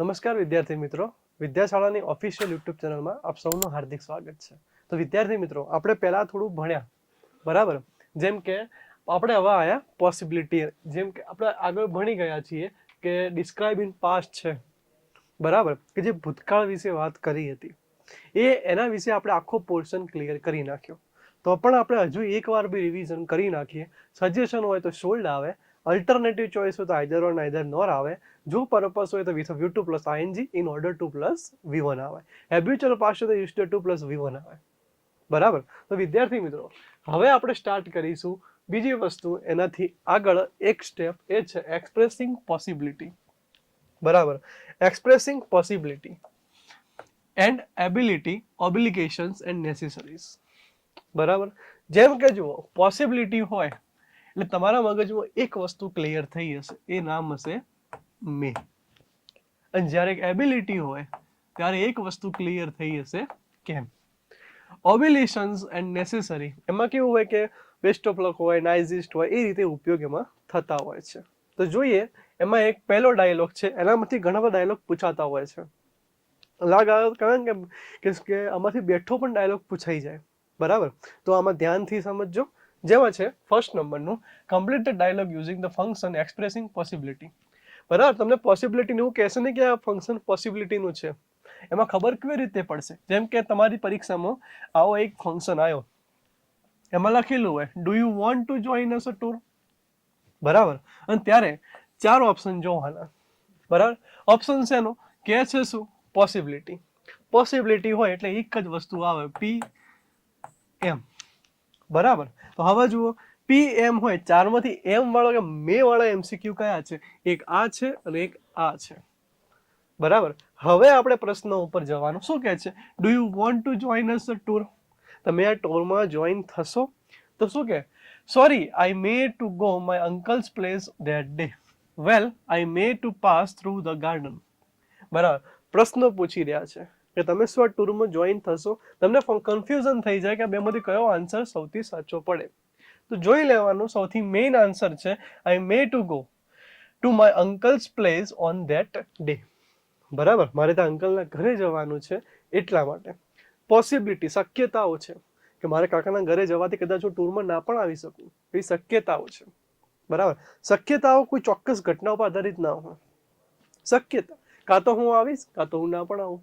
નમસ્કાર વિદ્યાર્થી મિત્રો, વિદ્યાશાળાની ઓફિશિયલ યુટ્યુબ ચેનલમાં આપ સૌનું હાર્દિક સ્વાગત છે. તો વિદ્યાર્થી મિત્રો, આપણે પહેલા થોડું ભણ્યા, બરાબર? જેમ કે આપણે હવે આયા પોસિબિલિટી, જેમ કે આપણે આગળ ભણી ગયા છીએ કે ડિસ્ક્રાઇબ ઇન પાસ્ટ છે, બરાબર, કે જે ભૂતકાળ વિશે વાત કરી હતી, એના વિશે આપણે આખો પોર્શન ક્લિયર કરી નાખ્યો. તો પણ આપણે હજુ એકવાર બી રિવિઝન કરી નાખીએ. સજેશન હોય તો શોલ્ડ આવે, અલ્ટરનેટિવ ચોઇસ હોય તો આઈધર ઓર નાઈધર નોર આવે, જો પર્પસ હોય તો with v2 plus ing in order 2 plus v1 આવે, હેબ્યુચ્યુઅલ પાસ્ટ હોય તો યુઝ ટુ 2 પ્લસ v1 આવે, બરાબર? તો વિદ્યાર્થી મિત્રો, હવે આપણે સ્ટાર્ટ કરીશું બીજી વસ્તુ. એનાથી આગળ એક સ્ટેપ એ છે એક્સપ્રેસિંગ પોસિબિલિટી, બરાબર? Expressing possibility and ability, obligations and necessaries, બરાબર? જેમ કે જુઓ, પોસિબિલિટી હોય એટલે તમારા મગજમાં એક વસ્તુ ક્લિયર થઈ હશે, એ નામ હશે મે. અને જ્યારે એબિલિટી હોય ત્યારે એક વસ્તુ ક્લિયર થઈ હશે, કેન. ઓબ્લિગેશન્સ એન્ડ નેસેસરી, એમાં કેવું હોય કે બેસ્ટ ઓફ લક હોય, નાઇઝિસ્ટ હોય, એ રીતે ઉપયોગ એમાં થતા હોય છે. તો જોઈએ, એમાં એક પહેલો ડાયલોગ છે, એનામાંથી ઘણા બધા ડાયલોગ પૂછાતા હોય છે. કે આમાંથી બેઠો પણ ડાયલોગ પૂછાઈ જાય, બરાબર? તો આમાં ધ્યાનથી સમજજો. જેમાં છે ફર્સ્ટ નંબરનું, complete the dialogue using the function expressing possibility, બરાબર? તમને પોસિબિલિટીનું એવું કહેશે નહીં કે આ ફંક્શન પોસિબિલિટીનું છે. એમાં ખબર કેવી રીતે પડશે? જેમ કે તમારી પરીક્ષામાં આવો એક ફંક્શન આવ્યો, એમાં લખેલું હોય do you want to join us a tour, બરાબર? અને ત્યારે 4 ઓપ્શન જોવાના, બરાબર? ઓપ્શન છે એનો કે છે શું? પોસિબિલિટી. પોસિબિલિટી હોય એટલે એક જ વસ્તુ આવે, પી એમ, બરાબર? તો હવે જુઓ, પી એમ હોય, 4માંથી એમ વાળો કે મે વાળા એમસીક્યુ કયા છે? એક આ છે અને એક આ છે, બરાબર? હવે આપણે પ્રશ્ન ઉપર જવાનું. શું કહે છે? Do you want to join us a tour? તમે આ ટૂરમાં જોઈન થશો? તો શું કહે? Sorry, I may to go my uncle's place that day. Well, I may to pass through the garden, બરાબર? પ્રશ્ન પૂછી રહ્યા છે કે તમે શું આ ટૂરમાં જોઈન થશો? તમને કન્ફ્યુઝન થઈ જાય કે બેમાંથી કયો આન્સર સૌથી સાચો પડે. તો જોઈ લેવાનું, સૌથી મેઇન આન્સર છે I may to go to my uncle's place on that day, બરાબર? મારે ત્યાં અંકલના ઘરે જવાનું છે એટલા માટે. પોસિબિલિટી, શક્યતાઓ છે કે મારે કાકાના ઘરે જવાથી કદાચ હું ટૂરમાં ના પણ આવી શકું, એ શક્યતાઓ છે, બરાબર? શક્યતાઓ કોઈ ચોક્કસ ઘટના ઉપર આધારિત ના હોય. શક્યતા, કાં તો હું આવીશ, કાં તો હું ના પણ આવું,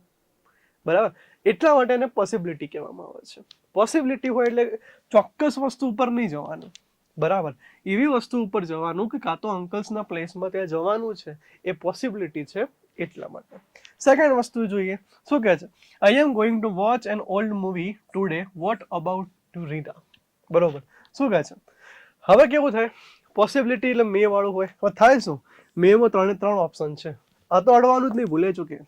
બરાબર? એટલા માટે એને પોસિબિલિટી કહેવામાં આવે છે. પોસિબિલિટી હોય એટલે ચોક્કસ વસ્તુ ઉપર નહીં જવાનું, બરાબર? એવી વસ્તુ ઉપર જવાનું કે કાં તો અંકલ્સના પ્લેસમાં ત્યાં જવાનું છે, એ પોસિબિલિટી છે, એટલા માટે. સેકન્ડ વસ્તુ જોઈએ, શું કહે છે? I am going to watch an old movie today, what about to Rita, બરોબર? શું કહે છે? હવે કેવું થાય? પોસિબિલિટી એટલે મે વાળું હોય. હવે થાય શું? મેમાં 3 ઓપ્શન છે. આ તો અડવાનું જ નહીં, ભૂલે ચૂકે.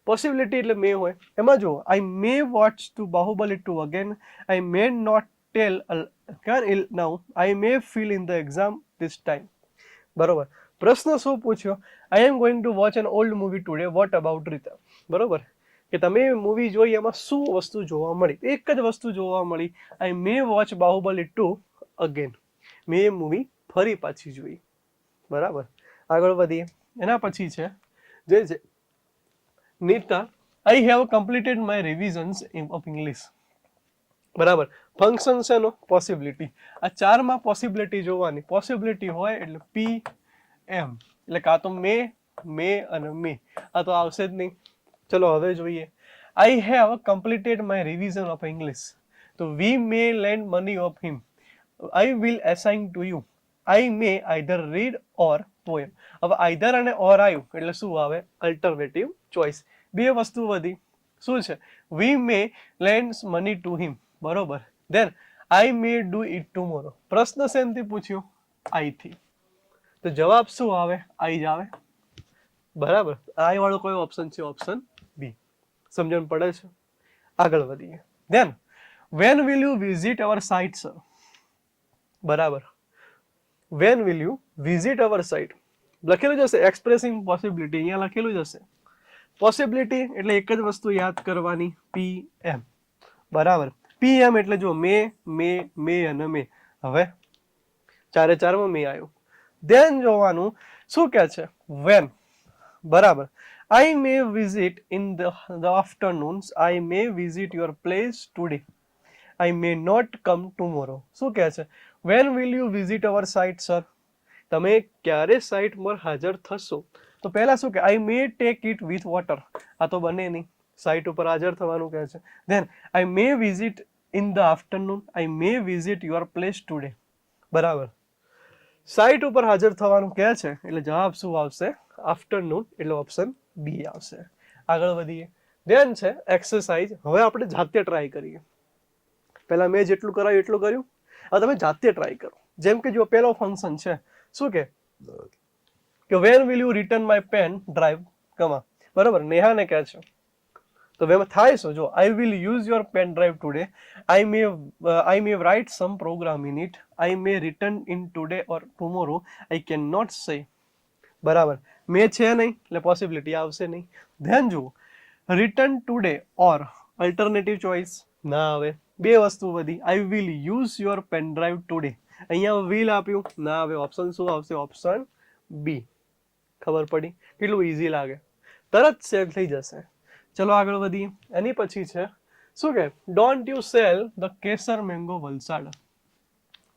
પોસિબિલિટી એટલે મે હોય. એમાં જુઓ, I may watch to Baahubali 2 again, I may not tell now, I may feel in the exam this time, બરોબર? પ્રશ્ન શું પૂછ્યો? I am going to watch an old movie today, what about Rita, બરોબર? કે તમે મૂવી જોઈ, એમાં શું વસ્તુ જોવા મળી? એક જ વસ્તુ જોવા મળી, આઈ મે વોચ બાહુબલી 2 અગેન, મેં એ મૂવી ફરી પાછી જોઈ, બરાબર? આગળ વધીએ. એના પછી છે જે છે Nita, I have completed my revisions of English, બરાબર? ફંક્શન છે એનો પોસિબિલિટી. આ 4માં પોસિબિલિટી જોવાની. પોસિબિલિટી હોય એટલે પી એમ, એટલે કાં તો મે અને મે. આ તો આવશે જ નહીં. ચલો હવે જોઈએ. I have completed my revision of English, તો we may lend money of him, I will assign to you, I may either read or poem. હવે આઈધર અને ઓર આવ્યું એટલે શું આવે? Alternative choice. બે વસ્તુ વધી. શું છે? We may lend money to him, બરોબર? Then I may do it tomorrow. પ્રશ્ન શેનથી પૂછ્યો? આઈ થી. તો જવાબ શું આવે? આઈ જ આવે, બરાબર? આઈ વાળો કોઈ ઓપ્શન છે? Option B. સમજણ પડે છે? આગળ વધીએ. Then when will you visit our site, sir, બરાબર? When will you visit our site લખેલું જશે, એક્સપ્રેસિંગ પોસિબિલિટી અહીંયા લખેલું જશે. પોસિબિલિટી એટલે એક જ વસ્તુ યાદ કરવાની, પી એમ, બરાબર? પી એમ એટલે જો મે અને મે. હવે 4 માં મે આવ્યું. ધ્યાન જોવાનું, શું કે છે? વેન, બરાબર. I may visit in the afternoons. I may visit your place today. I may not come tomorrow. શું કહે છે? When will you visit our site, sir? તમે ક્યારે સાઇટ પર હાજર થશો? તો પહેલા શું કે I may take it with water. આ તો બને નહીં, સાઇટ ઉપર હાજર થવાનું કહે છે. Then I may visit in the afternoon. I may visit your place today. બરાબર. સાઇટ ઉપર હાજર થવાનું કહે છે એટલે જવાબ શું આવશે? આફ્ટરનૂન, એટલે ઓપ્શન બી આવશે. આગળ વધીએ. ધ્યાન છે એક્સરસાઇઝ. હવે આપણે જાતે ટ્રાય કરીએ. પહેલા મેં જેટલું કરાયું એટલું કર્યું, હવે તમે જાતે ટ્રાય કરો. જેમ કે જો પહેલો ફંક્શન છે, શું કે when will you return my pen drive comma, બરાબર, નેહાને કહે છે. તો એમાં થાય શું? જો I will use your pen drive today. I may write some program in it. I may return in today or tomorrow. I cannot say. બરાબર. મેં છે નહીં એટલે પોસિબિલિટી આવશે નહીં. ધ્યાન જુઓ, return today or alternative choice ના આવે. બે વસ્તુ વધી. I will use your pen drive today, અહીંયા વિલ આપ્યું, ના આવે. ઓપ્શન શું આવશે? Option B. ખબર પડી? કેટલું ઇઝી લાગે, તરત સેવ થઈ જશે. ચલો આગળ વધીએ. એની પછી છે શું કે don't you cell the Kesar mango Valsad.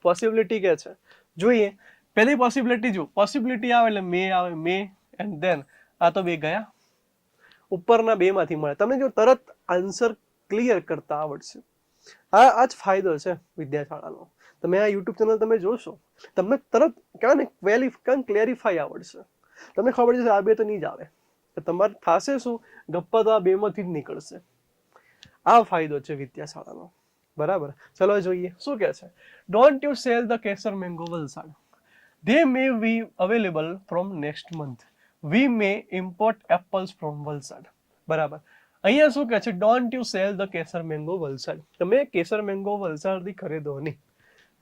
Possibility કે છે, જોઈએ. પહેલી પોસિબિલિટી જો પોસિબિલિટી આવે એટલે મે આવે, મે એન્ડ ધેન આ તો બે ગયા, ઉપરના બે માંથી મળે. તમને જો તરત આન્સર ક્લિયર કરતા આવડશે, આ જ ફાયદો છે વિદ્યાશાળાનો. તમે આ યુટ્યુબ ચેનલ તમે જોશો, તમને તરત કહેવાય ને ક્લેરિફાઈ આવડશે. તમને ખબર છે આ બે તો નહીં જ આવે, તમારે થશે શું? ગપ્પા તો આ બે માંથી જ નીકળશે. આ ફાયદો છે વિદ્યાશાળાનો. બરાબર. ચલો જોઈએ શું કહે છે. Don't you cell the Kesar mango Valsad. They may be available from next month. We may import apples from Valsad. બરાબર. અહીંયા શું કહે છે? Don't you cell the Kesar mango Valsad. તમે કેસર મેંગો વલસાડથી ખરીદો નહીં.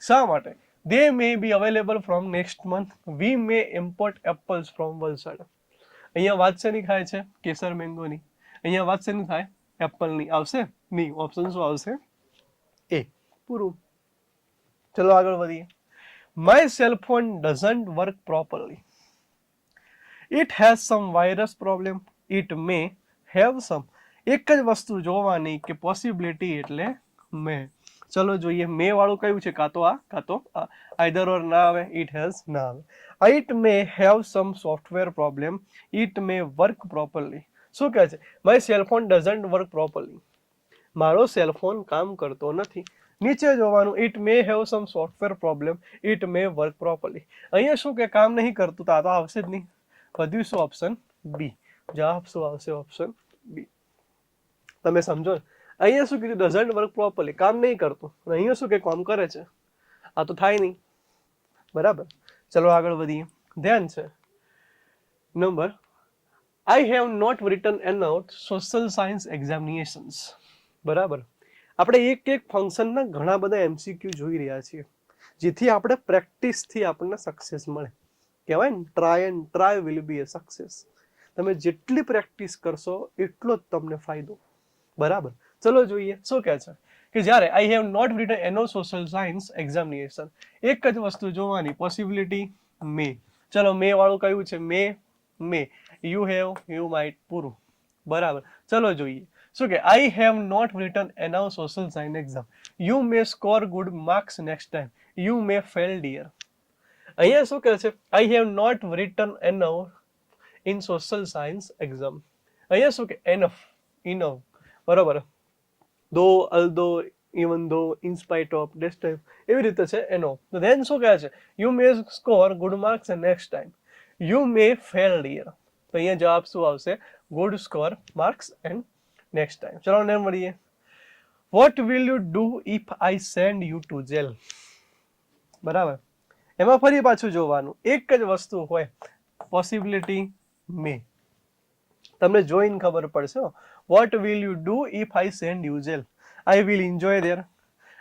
શા માટે? They may be available from next month. We may import apples from Valsad. અહીંયા વાત શેની થાય છે? કેસર મેંગોની. અહીંયા વાત શેની થાય? એપલની. આવશે નહીં. ઓપ્શન શું આવશે? એ. પૂરું. ચલો આગળ વધીએ. My cell phone doesn't work properly. It has some virus problem. It may have some. એક જ વસ્તુ જોવાની કે પોસિબિલિટી એટલે મે. ચલો જોઈએ. મે વાળું કયું છે? કાં તો આ કાં તો આ. આઈધર ઓર ના આવે. It has ના આવે. It may have some software problem. It may work properly. શું કહે છે? My cell phone doesn't work properly. મારો સેલ ફોન કામ કરતો નથી. નીચે જોવાનું. It may have sum software problem. It may work properly. અહીંયા શું કે કામ નહીં કરતું, તો આ તો આવશે જ નહીં. વધ્યું શું? Option B. જવાબ શું આવશે? Option B. તમે સમજો. અહીંયા શું કીધું? ડઝન્ટ વર્ક પ્રોપરલી, કામ નહીં કરતું. અહીંયા શું કે કામ કરે છે. આ તો થાય નહીં. બરાબર. ચલો આગળ વધીએ. ધ્યાન છે number. I have not written an out social science examinations. બરાબર. આપણે એક એક ફંક્શનના ઘણા બધા એમસીક્યુ જોઈ રહ્યા છીએ, જેથી આપણે પ્રેક્ટિસથી આપણને સક્સેસ મળે. કહેવાય ને try and try will be A success. તમે જેટલી પ્રેક્ટિસ કરશો એટલો જ તમને ફાયદો. બરાબર. ચલો જોઈએ શું કહે છે કે જ્યારે I have not written enough social science examination, એક જ વસ્તુ જોવાની. Possibility may. ચલો મે વાળું કયું છે? May. You have, you might. પૂરું. બરાબર. ચલો જોઈએ શું કે I have not written enough social science exam. You may score good marks next time. You may fail dear. અહીંયા શું કહે છે? I have not written enough in social science exam. અહીંયા શું કે એનફ, ઇનફ. બરોબર. Though, although, even though, in spite of, this time, એવી રીતે છે એનો. તો ધેન શું કહે છે? You may score good marks next time. You may fail dear. તો અહીંયા જવાબ શું આવશે? Good score marks and next time. ચલો ને મળીએ. What will you do if I send you to jail. બરાબર. એમાં ફરી પાછું જોવાનું. એક જ વસ્તુ હોય. Possibility may. તમને જોઈને ખબર પડશે. Vote will you do if I send you jail. I will enjoy there.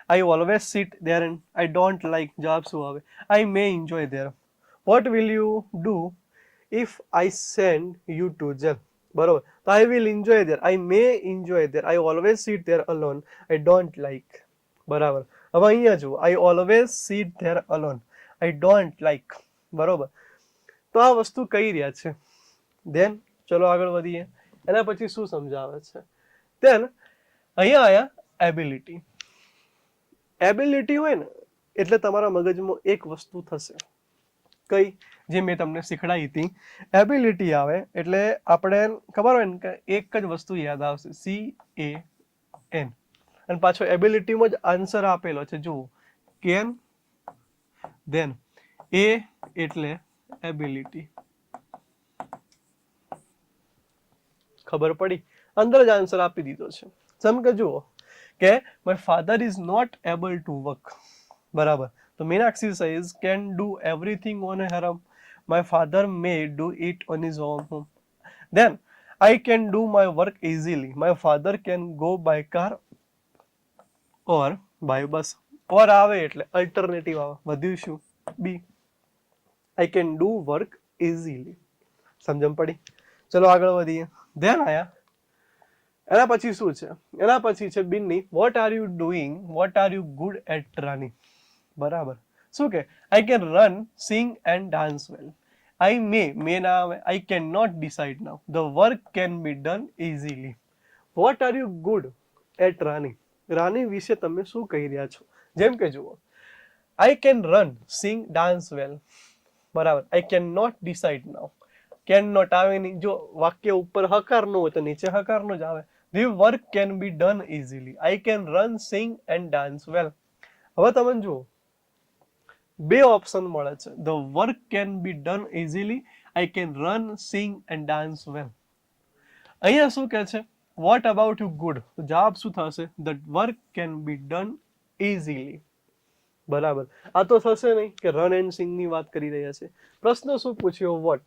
I always sit there and I don't like. જવાબ શું આવે? I may enjoy there. What will you do if I send you to jail. બરોબર. તો I will enjoy there. I may enjoy there. I always sit there alone. I don't like. બરાબર. હવે અહીંયા જુઓ. I always sit there alone. I don't like. બરોબર. તો આ વસ્તુ કહી રહ્યા છે. ધેન ચલો આગળ વધીએ. એના પછી શું સમજાવે છે? દેન અહીંયા આયા એબિલિટી. એબિલિટી હોય ને એટલે તમારા મગજમાં એક વસ્તુ થશે, કઈ? જે મેં તમને શીખડાવી હતી. એબિલિટી આવે એટલે આપણે ખબર હોય ને કે એક જ વસ્તુ યાદ આવશે, CAN, અને પાછો એબિલિટીમાં જ આન્સર આપેલો છે, જુઓ, કેન, ધેન A એટલે એબિલિટી. ખબર પડી? અંદર જ આન્સર આપી દીધો છે. જેમ કે જુઓ કે my father is not able to work, બરાબર, તો Meenakshi says can do everything on her own. My father may do it on his own. Then I can do my work easily. My father can go by car or by bus. Or આવે એટલે alternative આવે, વધ્યું શું? B. I can do work easily. સમજણ પડી? ચલો આગળ વધીએ. ધ્યાન આયા. એના પછી શું છે? એના પછી છે Binny, what are you doing? What are you good at running? બરાબર. શું કે? I can run, sing and dance well. I may ના આવે. I cannot decide now. The work can be done easily. What are you good at running? running વિશે તમે શું કહી રહ્યા છો? જેમ કે જુઓ, I can run, sing, dance well. બરાબર. I cannot decide now. Cannot આવે નહીં. જો વાક્ય ઉપર હકાર નો હોય તો નીચે હકાર નો જ આવે. The work can be done easily. I can run, sing and dance well. હવે તમે જુઓ, બે ઓપ્શન મળે છે. The work can be done easily. I can run, sing and dance well. અહીંયા શું કહે છે? What about you good? તો જવાબ શું થશે? The work can be done easily. બરાબર. આ તો થશે નહીં કે રન એન્ડ સિંગ ની વાત કરી રહ્યા છે. પ્રશ્ન શું પૂછ્યો? વોટ,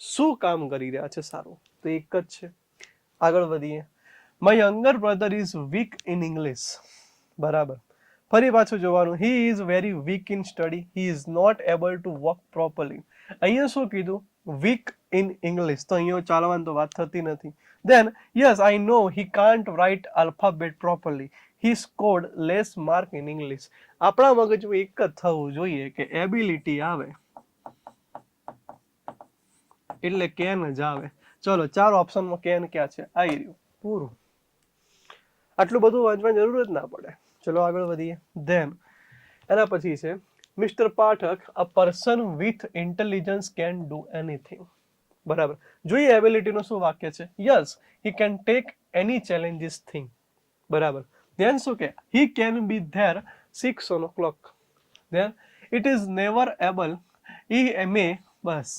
શું કામ કરી રહ્યા છે? સારું, તો એક જ છે. આગળ વધીએ. My younger brother is weak in English. બરાબર. ફરી પાછું જોવાનું, he is very weak in study. He is not able to walk properly. અહીંયા શું કીધું? Weak in English. તો અહીંયા ચાલવાની તો વાત થતી નથી. Then yes, I know he can't write alphabet properly. He scored less mark in English. આપણા મગજમાં એક જ થવું જોઈએ કે એબિલિટી આવે એટલે કેન જ આવે. ચલો, ચાર ઓપ્શનમાં કેન ક્યાં છે? આવી રહ્યું, પૂરું. આટલું બધું વાંચવાની જરૂર જ ના પડે. ચલો આગળ વધીએ. ધેન એના પછી છે mister Pathak, a person with intelligence can do anything. બરાબર. જોઈએ એબિલિટીનું શું વાક્ય છે? Yes, he can take any challenges thing. બરાબર. ધેન શું કે? He can be there 6 o'clock. Then it is never able, I may. બસ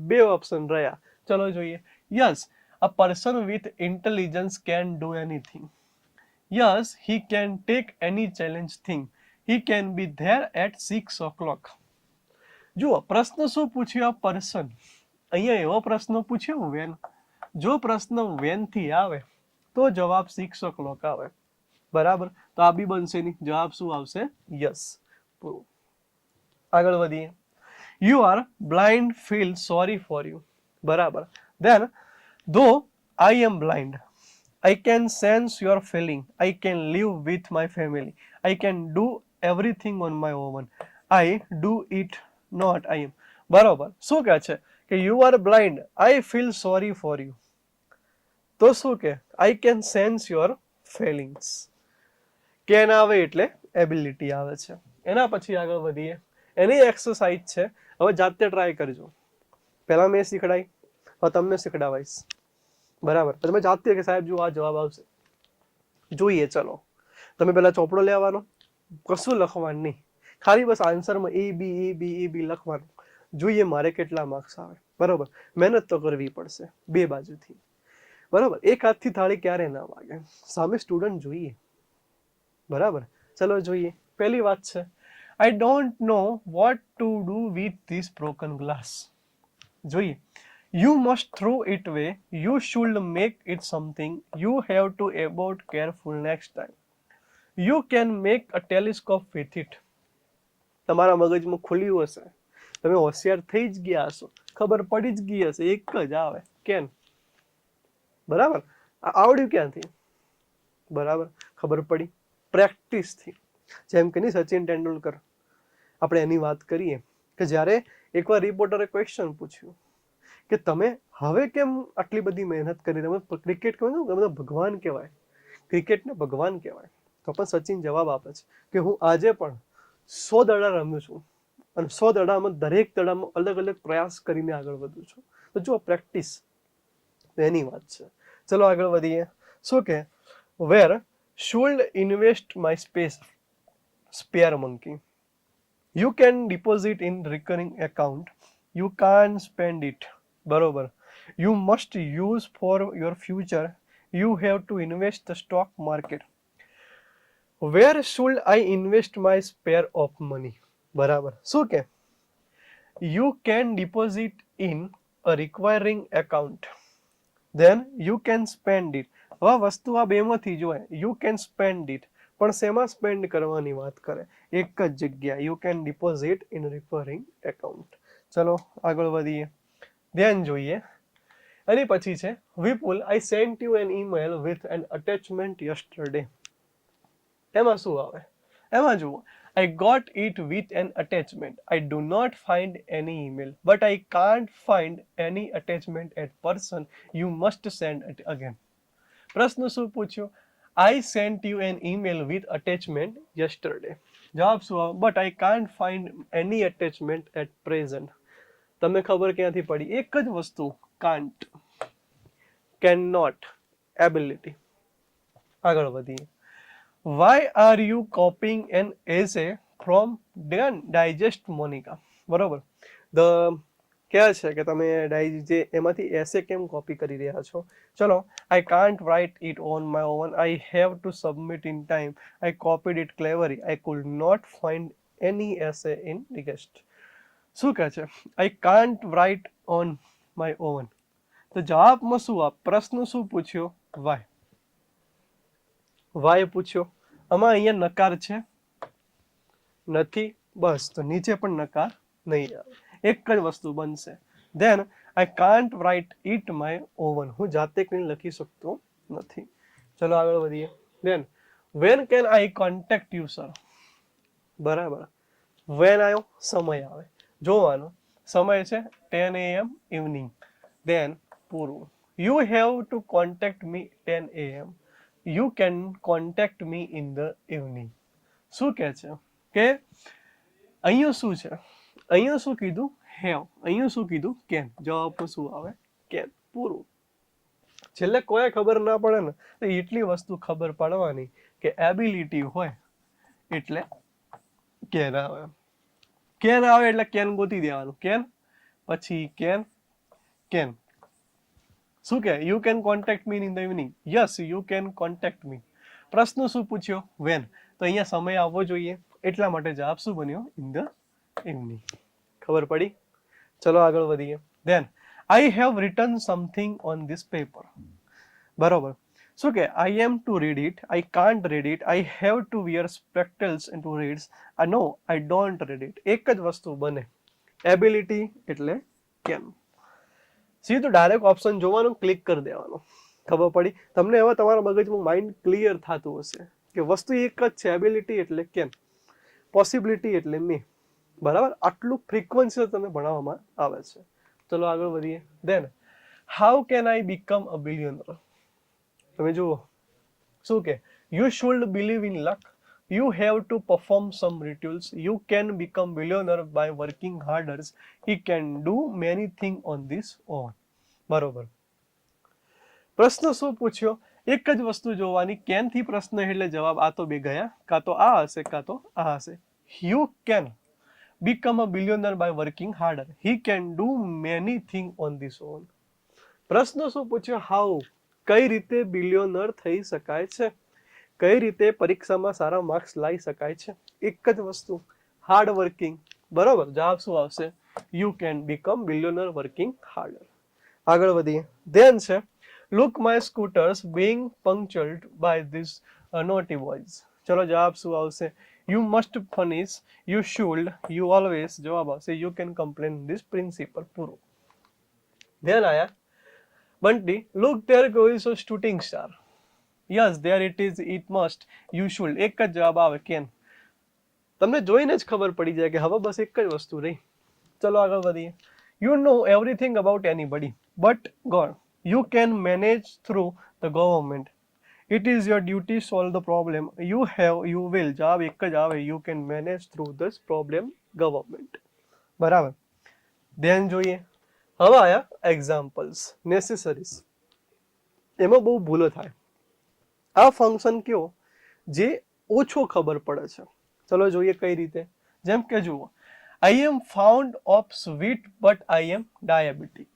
બે ઓપ્શન રહ્યા. ચલો જોઈએ. Yes, a person with intelligence can do anything. Yes, he can take any challenge thing. He can be there at 6 o'clock. જુઓ, પ્રશ્ન શું પૂછ્યો? Person. અહીંયા એવો પ્રશ્ન પૂછ્યો વેન. જો પ્રશ્ન વેન થી આવે તો જવાબ 6 o'clock આવે. બરાબર. તો આ બી બનશે નહીં. જવાબ શું આવશે? યસ. પૂરું. આગળ વધીએ. You are blind, feel sorry for you. બરાબર. ધેન ધો આઈ એમ blind, I can sense your feeling. I can live with my family. I can do everything on my own. I do it not. I am. બરોબર. શું કહે છે કે you are blind, I feel sorry for you. તો શું કે? I can sense your feelings. Can આવે એટલે એબિલિટી આવે છે. એના પછી આગળ વધીએ. એની એક્સરસાઇઝ છે. હવે જાતે ટ્રાય કરજો. પહેલા મેં શીખડાઈ, હવે તમને શીખડાવાઈશ. બરાબર. તમે જાતે કે સાહેબ જો આ જવાબ આવશે. જોઈએ. ચલો, તમે પહેલા ચોપડો લેવાનો, કશું લખવાનું નહીં, ખાલી બસ આન્સરમાં એ બી લખવાનું. જોઈએ મારે કેટલા માર્ક્સ આવે. બરોબર. મહેનત તો કરવી પડશે બે બાજુથી. બરાબર. એક હાથથી થાળી ક્યારે ના વાગે, સામે સ્ટુડન્ટ જોઈએ. બરાબર. ચલો જોઈએ. પહેલી વાત છે, આઈ don't know what to do with this broken glass. જોઈએ. You must throw it away. You should make it something. You have to about careful next time. You can make a telescope with it. તમારા મગજમાં ખુલ્યું હશે, તમે હોશિયાર થઈ જ ગયા હશો, ખબર પડી જ ગઈ હશે, એક જ આવે કેન. બરાબર. આવડ્યું ક્યાંથી? બરાબર. ખબર પડી પ્રેક્ટિસથી. જેમ કે નહીં, સચિન તેંડુલકર, આપણે એની વાત કરીએ કે જ્યારે એકવાર રિપોર્ટરે ક્વેશ્ચન પૂછ્યું કે તમે હવે કેમ આટલી બધી મહેનત કરી? તમે ક્રિકેટ કહો છો તમે ભગવાન કહેવાય, ક્રિકેટને ભગવાન કહેવાય. તો પણ સચિન જવાબ આપે છે કે હું આજે પણ 100 દડા રમ્યું છું અને 100 દડામાં દરેક દડામાં અલગ અલગ પ્રયાસ કરીને આગળ વધું છું. તો જો પ્રેક્ટિસ એની વાત છે. ચલો આગળ વધીએ. શું કે where should invest my spare money? You can deposit in recurring account, you can spend it. બરોબર. You must use for your future, you have to invest the stock market. Where should I invest my spare of money? બરાબર. શું કે you can deposit in a requiring account, then you can spend it. હવે વસ્તુ આ બેમાંથી જોઈએ. You can spend it, પણ શેમાં સ્પેન્ડ કરવાની વાત કરે? એક જ જગ્યા. You can deposit in recurring account. ચલો આગળ વધીએ, ધ્યાન જોઈએ. એની પછી છે Vipul, I sent you an email with an attachment yesterday. એમાં શું આવે? એમાં જુઓ, I got it with an attachment. I do not find any email, but I can't find any attachment at person. You must send it again. પ્રશ્ન શું પૂછ્યો? I sent you an email with attachment yesterday. જવાબ શું આવે? But I can't find any attachment at present. તમને ખબર ક્યાંથી પડી? એક જ વસ્તુ, can't, cannot, ability. આગળ વધીએ. Why are you copying an essay from Digest Monica? બરોબર. કહે છે કે તમે જે એમાંથી એસે કેમ કોપી કરી રહ્યા છો? ચલો, I can't write it on my own. I have to submit in time. I copied it cleverly. I could not find any essay in Digest. શું કહે છે? I can't write on my own. તો જવાબમાં શું આપ? પ્રશ્ન શું પૂછ્યો? Why. વાય પૂછ્યો. આમાં અહીંયા નકાર છે નથી, બસ. તો નીચે પણ નકાર નહીં આવે, એક જ વસ્તુ બનશે. Then I can't write it my own, હું જાતે કંઈ લખી શકતો નથી. ચલો આગળ વધીએ. Then when can I contact you sir? બરાબર. વેન આવ્યો, સમય આવે. જોવાનો સમય છે 10 AM ઇવનિંગ. ધેન પૂરું. You have to contact me 10 AM. You can contact me in the evening. શું કહે છે કે અહીંયા શું છે? અહીંયા શું કીધું? હેવ. અહીંયા શું કીધું? કેન. જવાબમાં શું આવે? કેન. પૂરું. છેલ્લે કોઈ ખબર ના પડે ને તો એટલી વસ્તુ ખબર પડવાની કે એબિલિટી હોય એટલે કેન આવે. કેન આવે એટલે કેન ગોતી દેવાનું. કેન પછી કેન કેન. શું કે you can contact me in the evening? Yes, you can contact me. પ્રશ્ન શું પૂછ્યો? વેન. તો અહીંયા સમય આવવો જોઈએ, એટલા માટે જવાબ શું બન્યો? In the evening. ખબર પડી? ચલો આગળ વધીએ. Then I have written something on this paper. બરોબર. શું કે I am to read it, I can't read it, I have to wear spectacles to read, I know I don't read it. એક જ વસ્તુ બને, એબિલિટી એટલે can. સીધું direct option જોવાનું, ક્લિક કરી દેવાનું. ખબર પડી તમને? હવે તમારા મગજમાં માઇન્ડ ક્લિયર થતું હશે કે વસ્તુ એક જ છે, એબિલિટી એટલે કેન, પોસિબિલિટી એટલે મે. બરાબર. આટલું ફ્રીક્વન્સી તમને ભણાવવામાં આવે છે. ચલો આગળ વધીએ. Then how can I become a billionaire? તમે જુઓ શું કે you should believe in luck, you have to perform some rituals, you can become billionaire by working harder, he can do many thing on this on. બરોબર. પ્રશ્ન શું પૂછ્યો? એક જ વસ્તુ જોવાની. કેન થી પ્રશ્ન એટલે જવાબ આ તો બે ગયા, કાં તો આ હશે કાં તો આ હશે. You can become a billionaire by working harder, he can do many thing on this on. પ્રશ્ન શું પૂછ્યો? હાઉ, કઈ રીતે બિલિયનર થઈ શકાય છે? કઈ રીતે પરીક્ષામાં સારા માર્ક્સ લાવી શકાય છે? એક જ વસ્તુ, હાર્ડ વર્કિંગ. બરોબર. જવાબ શું આવશે? You can become billionaire working harder. આગળ વધીએ. ધેન છે look my scooters being punctured by this naughty boys. ચલો જવાબ શું આવશે? You must finish, you should, you always. જવાબ આવશે you can complain this principal. પૂરું. ધ્યાન આયા? Bunty, look there goes a shooting star. Yes, there it is, it must, you should. એક જ જવાબ આવે, કેન. તમને જોઈને જ ખબર પડી જાય કે હવે બસ એક જ વસ્તુ રહી. ચલો આગળ વધીએ. You know everything about anybody. but God, you can manage through the government. It is your duty solve the problem. You will. જવાબ એક જ આવે. You can manage through this problem government. બરાબર. ધ્યાન જોઈએ. હવે આયા એક્ઝામ્પલ્સ, નેસેસરીઝ. એમાં બહુ ભૂલો થાય. આ ફંક્શન કયો જે ઓછો ખબર પડે છે. ચલો જોઈએ કઈ રીતે. જેમ કે જુઓ, I am fond of sweet but I am diabetic.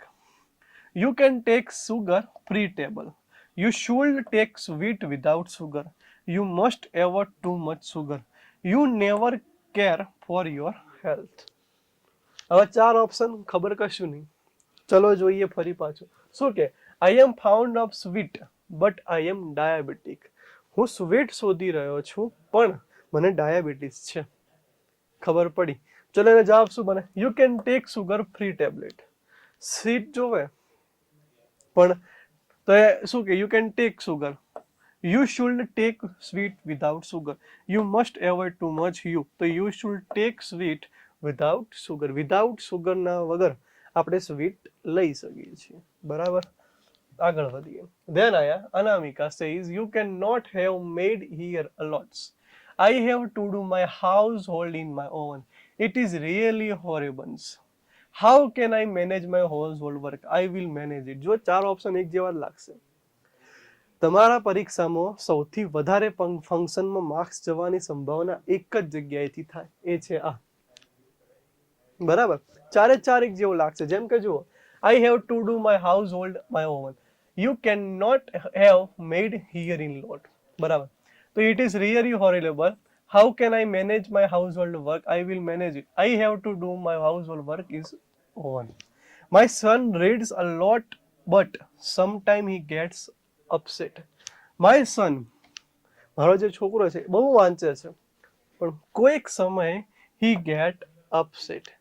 You can take sugar free table. You should take sweet without sugar. You must avoid too much sugar. You never care for your health. હવે ચાર option ખબર કશું નહીં. ચલો જોઈએ ફરી પાછું. શું કે I am fond of sweet but I am diabetic. હું સ્વીટ શોધી રહ્યો છું પણ મને ડાયાબિટીસ છે. ખબર પડી. ચલો એને જવાબ શું બને? You can take sugar free tablet. Sweet જોવે પણ તો એ શું કે you can take sugar. You should take sweet without sugar. You must avoid too much you. તો you should take sweet without sugar. Without સુગરના વગર આપણે સ્વીટ લઈ શકીએ છીએ. બરાબર. આગળ વધીએ. ધેન આયા Anamika says you can not have made here a lots. I have to do my household in my own. It is really horrible. How can I manage my household work? I will manage it. જો ચાર option એક જેવા જ લાગશે. તમારા પરીક્ષામાં સૌથી વધારે ફંક્શનમાં માર્ક્સ જવાની સંભાવના એક જ જગ્યાએથી થાય. એ છે આ. બરાબર. ચારે ચાર એક જેવું લાગશે. જેમ કે જુઓ, I have to do my household my own. You cannot have made here in lot. બરાબર. So it is really horrible. How can I manage my household work? I will manage it. I have to do my household work is on. My son reads a lot, but sometimes he gets upset. My son, મારો જે છોકરો છે બહુ વાંચે છે પણ કોઈક સમયે he get upset.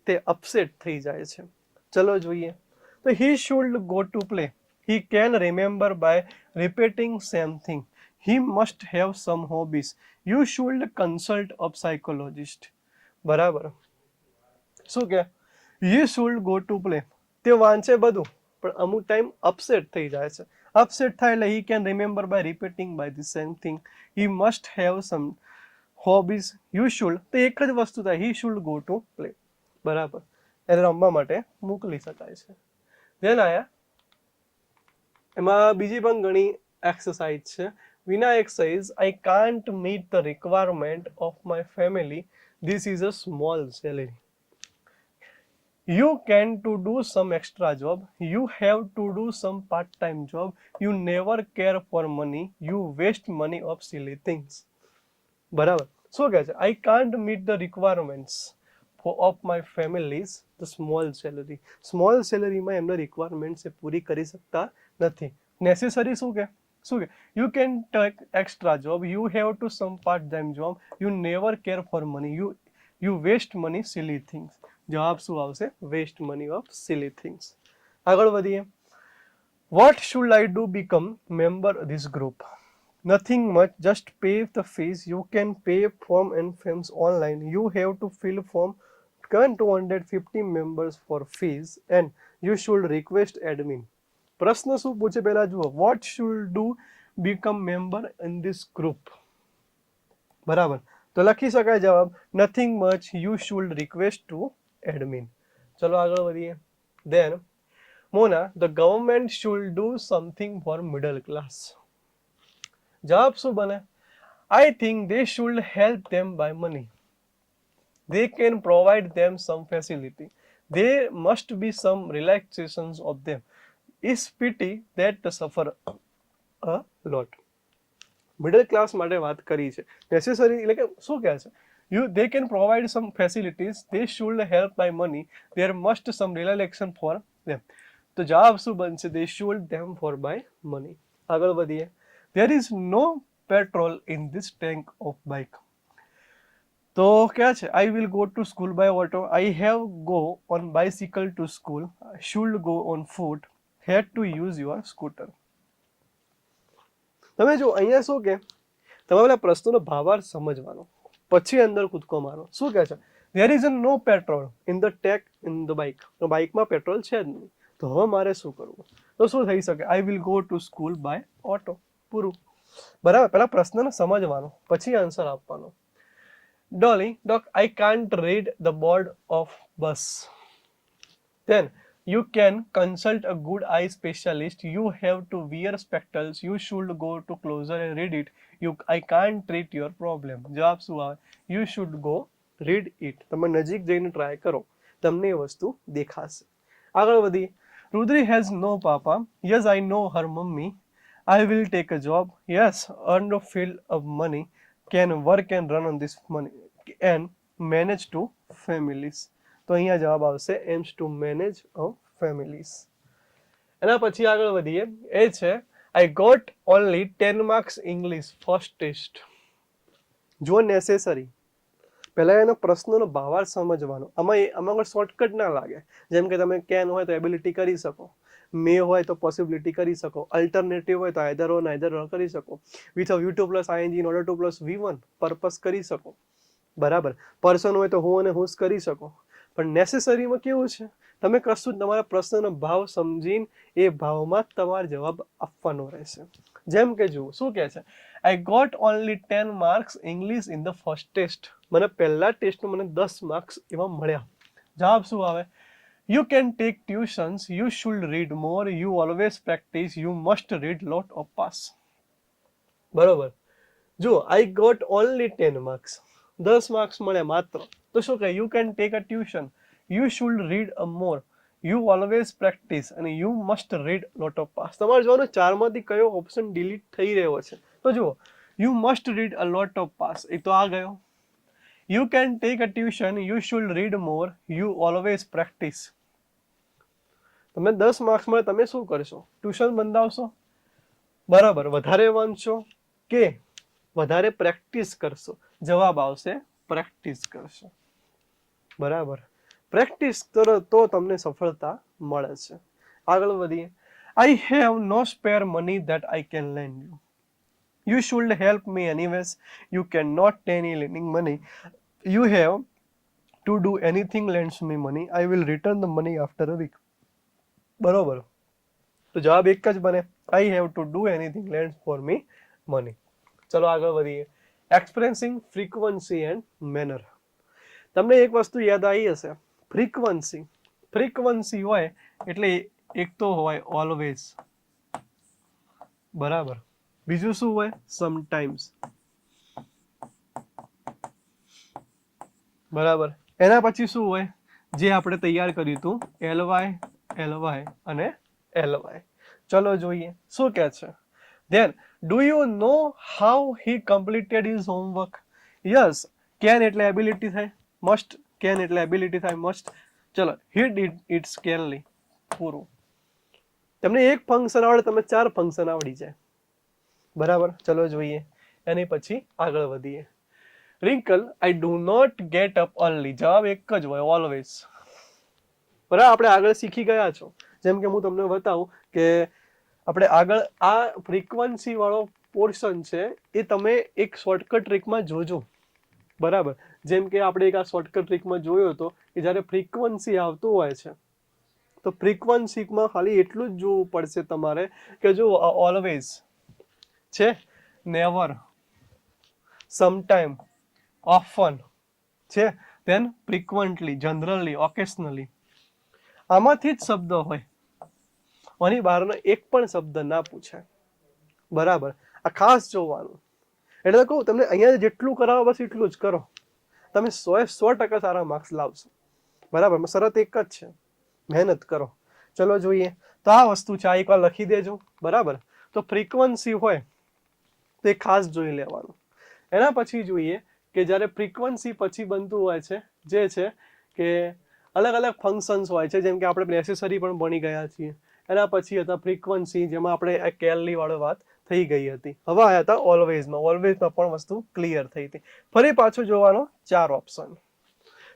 તે upset થઈ જાય છે. ચલો જોઈએ. તો he should go to play. He can remember by repeating same thing. He must have some hobbies. You should consult a psychologist. બરાબર. શું કે you should go to play. તે વાંચે બધું પણ અમુક ટાઈમ અપસેટ થઈ જાય છે. અપસેટ થાય એટલે he can remember by repeating by the same thing. He must have some hobbies. You should. તો એક જ વસ્તુ થાય. He should go to play. બરાબર. એને રમવા માટે મોકલી શકાય છે. ધ્યાન આયા. એમાં બીજી પણ ઘણી એક્સરસાઇઝ છે. Vinayak says, I can't meet the requirement of my family. This is a small salary. You can to do some extra job. You have to do some part-time job. You never care for money. You waste money of silly things. બરાબર. શું કહે છે? I can't meet the requirements of my family's the small salary. Small salary માં એમના requirements એ પૂરી કરી શકતા નથી. Necessary શું કે? You can take extra job. You have to some part-time job. You never care for money. You waste money silly things. જવાબ શું આવશે? Waste money of silly things. આગળ વધીએ. What should I do become member this group? Nothing much. Just pay the fees. You can pay form and forms online. You have to fill form 250 members for fees and you should request admin. પ્રશ્ન શું પૂછે પહેલા જુઓ. What should do become member in this group. બરાબર. તો લખી શકાય જવાબ nothing much. You should request to admin. ચલો આગળ વધીએ. Then Mona the government should do something for middle class. જવાબ શું બને? I think they should help them by money. They can provide them some facility. There must be some relaxations of them. It's pity that they suffer a lot. Middle class માટે વાત કરી છે. Necessary એટલે કે શું કહે છે? They can provide some facilities. They should help by money. There must some relaxation for them. તો જવાબ શું બનશે? They should them for by money. આગળ વધીએ. There is no petrol in this tank of bike. તો ક્યાં છે? I will go to school by auto. I have go on bicycle to school. I should go on foot. Had to use your scooter. તમે જો અહીંયા શું કે તમે પેલા પ્રશ્નોનો ભાવાર્થ સમજવાનો પછી અંદર કૂદકો મારો. શું કહે છે? There is no petrol in the tank in the bike. તો બાઇકમાં પેટ્રોલ છે જ નહીં. તો હવે મારે શું કરવું? તો શું થઈ શકે? I will go to school by auto. પૂરું. બરાબર, પહેલા પ્રશ્નને સમજવાનો, પછી આન્સર આપવાનો. Dolly, doc, I can't read the board of bus. Then you can consult a good eye specialist. You have to wear spectacles. You should go to closer and read it. I can't treat your problem. જવાબ શું આવે? You should go read it. તમે નજીક જઈને try કરો, તમને એ વસ્તુ દેખાશે. આગળ વધીએ. Rudri has no papa. Yes, I know her mummy. I will take a job. Yes, earn a field of money. Can work and run on this money and manage two families. તો અહીંયા જવાબ આવશે aims to manage a families. એના પછી આગળ વધીએ. એ છે I got only 10 marks English first test. જો નેસેસરી, પહેલા એનો પ્રશ્નનો ભાવાર્થ સમજવાનો. આમાં કોઈ શોર્ટકટ ના લાગે. જેમ કે તમે કેન હોય તો એબિલિટી કરી શકો, મે હોય તો પોસિબિલિટી કરી શકો, અલ્ટરનેટિવ હોય તો આઈધર ઓર નાઈધર ઓર કરી શકો, with U2 plus ing in order to plus V1 purpose કરી શકો. બરાબર, પર્સન હોય તો હું અને હુંસ કરી શકો. પણ નેસેસરીમાં કેવું છે? તમે કશું તમારા પ્રશ્નનો ભાવ સમજીને એ ભાવમાં તમારે જવાબ આપવાનો રહેશે. જેમ કે જુઓ શું કહે છે, I got only 10 marks English in the first test. મને પહેલા ટેસ્ટમાં મને 10 માર્ક્સ એમાં મળ્યા. જવાબ શું આવે? You can take tuitions. You should read more. You always practice. You must read lot of pass. બરોબર. જો I got only 10 marks. 10 marks મળે માત્ર. તો શું કહે? You can take a tuition. You should read a more. You always practice and you must read lot of pass. તમારે જોવાનું ચારમાંથી કયો ઓપ્શન ડિલીટ થઈ રહ્યો છે. તો જુઓ, you must read a lot of pass. એક તો આ ગયો. You can take a tuition. You should read more. You always practice. તમે 10 માર્ક્સ મળે તમે શું કરશો? ટ્યુશન બંધાવશો? બરાબર, વધારે વાંચશો કે વધારે પ્રેક્ટિસ કરશો? જવાબ આવશે પ્રેક્ટિસ કરશો. બરાબર, પ્રેક્ટિસ કરો તો તમને સફળતા મળે છે. આગળ વધીએ. I have no spare money that I can lend you. You should help me anyways. You cannot any lending money. You have to do anything lends me money. I will return the money after a week. બરોબર, તો જવાબ એક જ બને. I have to do anything lends for me money. ચલો આગળ વધીએ. Expressing frequency and manner. તમને એક વસ્તુ યાદ આવી હશે, ફ્રીક્વન્સી. ફ્રીક્વન્સી હોય એટલે એક તો હોય ઓલવેઝ, બરાબર. બીજું શું હોય? સમટાઈમ્સ, બરાબર. એના પછી શું હોય? જે આપણે તૈયાર કર્યું હતું, LY, LY અને LY. ચલો જોઈએ શું કહે છે. Then, do you know how he completed his homework? Yes, can એટલે એબિલિટી થાય, must can એટલે એબિલિટી થાય, must. ચલો, he did it scarcely. પૂરું. તમને એક ફંક્શન આવડે, તમે 4 ફંક્શન આવડી જાય. બરાબર, ચલો જોઈએ. એની પછી આગળ વધીએ. Wrinkle, I do not get up early. જવાબ એક જ હોય, always. બરાબર, આપણે આગળ શીખી ગયા છો. જેમ કે હું તમને બતાવું કે આપણે આગળ આ ફ્રીક્વન્સી વાળો પોર્શન છે એ તમે એક શોર્ટકટ ટ્રીકમાં જોજો. બરાબર, જેમ કે આપણે એક આ શોર્ટકટ ટ્રીકમાં જોયો હતો કે જ્યારે ફ્રીક્વન્સી આવતું હોય છે તો ફ્રીક્વન્સીમાં ખાલી એટલું જ જોવું પડશે તમારે કે જો ઓલવેઝ છે, નેવર, સમટાઈમ, ઓફન છે, ધેન ફ્રીક્વન્ટલી, જનરલી, ઓકેશનલી. આમાંથી જ શબ્દ હોય, આની બહારનો એક પણ શબ્દ ના પૂછાય. બરાબર, આ ખાસ જોવાનું. એટલે કહું તમને અહીંયા જેટલું કરાવો બસ એટલું જ કરો, તમે 100% સારા માર્ક્સ લાવશો. બરાબર, શરત એક જ છે, મહેનત કરો. ચલો જોઈએ. તો આ વસ્તુ છે, આ એકવાર લખી દેજો. બરાબર, તો ફ્રીક્વન્સી હોય તો એ ખાસ જોઈ લેવાનું. એના પછી જોઈએ કે જ્યારે ફ્રીક્વન્સી પછી બનતું હોય છે જે છે કે અલગ અલગ ફંક્શન્સ હોય છે, જેમ કે આપણે નેસેસરી પણ ભણી ગયા છીએ. એના પછી હતા ફ્રીક્વન્સી, જેમાં આપણે કેરલી વાળો વાત થઈ ગઈ હતી. હવે આવ્યા હતા ઓલવેઝમાં. ઓલવેઝમાં પણ વસ્તુ ક્લિયર થઈ હતી. ફરી પાછું જોવાનો 4 ઓપ્શન.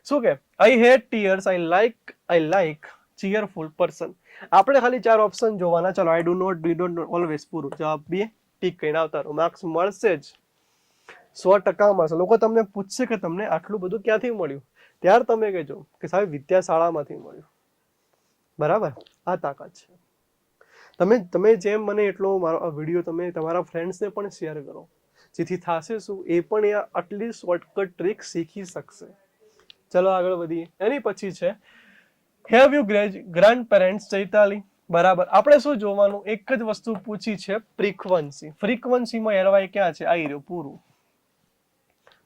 શું કે I hate tears, I like cheerful person. આપણે ખાલી 4 ઓપ્શન જોવાના. ચલો, I do not, we don't, always. પૂરું. જવાબ બે ટીક કરીને આવતા રહો. માર્ક્સ મળશે જ, 100% મળશે. લોકો તમને પૂછશે કે તમને આટલું બધું ક્યાંથી મળ્યું, ત્યાર તમે કહેજો કે સાહેબ વિદ્યાશાળામાંથી મળ્યું. બરાબર, આ તાકાત છે. તમે જેમ મને એટલો મારો આ વિડીયો તમે તમારા ફ્રેન્ડ્સને પણ શેર કરો, જેથી થશે શું, એ પણ આટલી શોર્ટકટ ટ્રીક શીખી શકશે. ચલો આગળ વધીએ. એની પછી છે have you grand parents Chaitali. બરાબર, આપણે શું જોવાનું, એક જ વસ્તુ પૂછી છે, ફ્રીક્વન્સી. ફ્રીક્વન્સીમાં એલવાય ક્યાં છે, આવી રહ્યું પૂરું.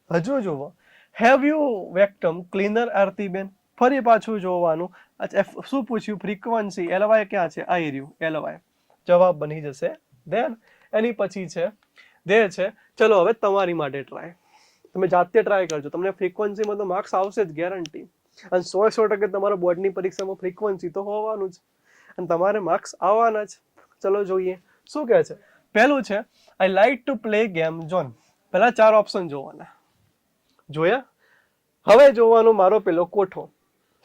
હજુ જોવો, હેવ યુ વેક્ટમ ક્લીનર આરતીબેન. ફરી પાછું જોવાનું, શું પૂછ્યું, ફ્રીક્વન્સી, એલવાય ક્યાં છે, આવી રહ્યું એલવાય. જવાબ બની જશે ધેન. એની પછી છે દે છે. ચલો હવે તમારી માટે ટ્રાય, તમે જાતે ટ્રાય કરજો. તમને ફ્રીક્વન્સીમાં તો માર્ક્સ આવશે જ ગેરંટી, અને 100% તમારા બોર્ડની પરીક્ષામાં ફ્રીક્વન્સી તો હોવાનું જ, અને તમારે માર્ક્સ આવવાના જ. ચલો જોઈએ શું કહે છે. પહેલું છે I like to play game zone. પહેલા 4 ઓપ્શન જોવાના, જોયા. હવે જોવાનું મારો પેલો કોઠો,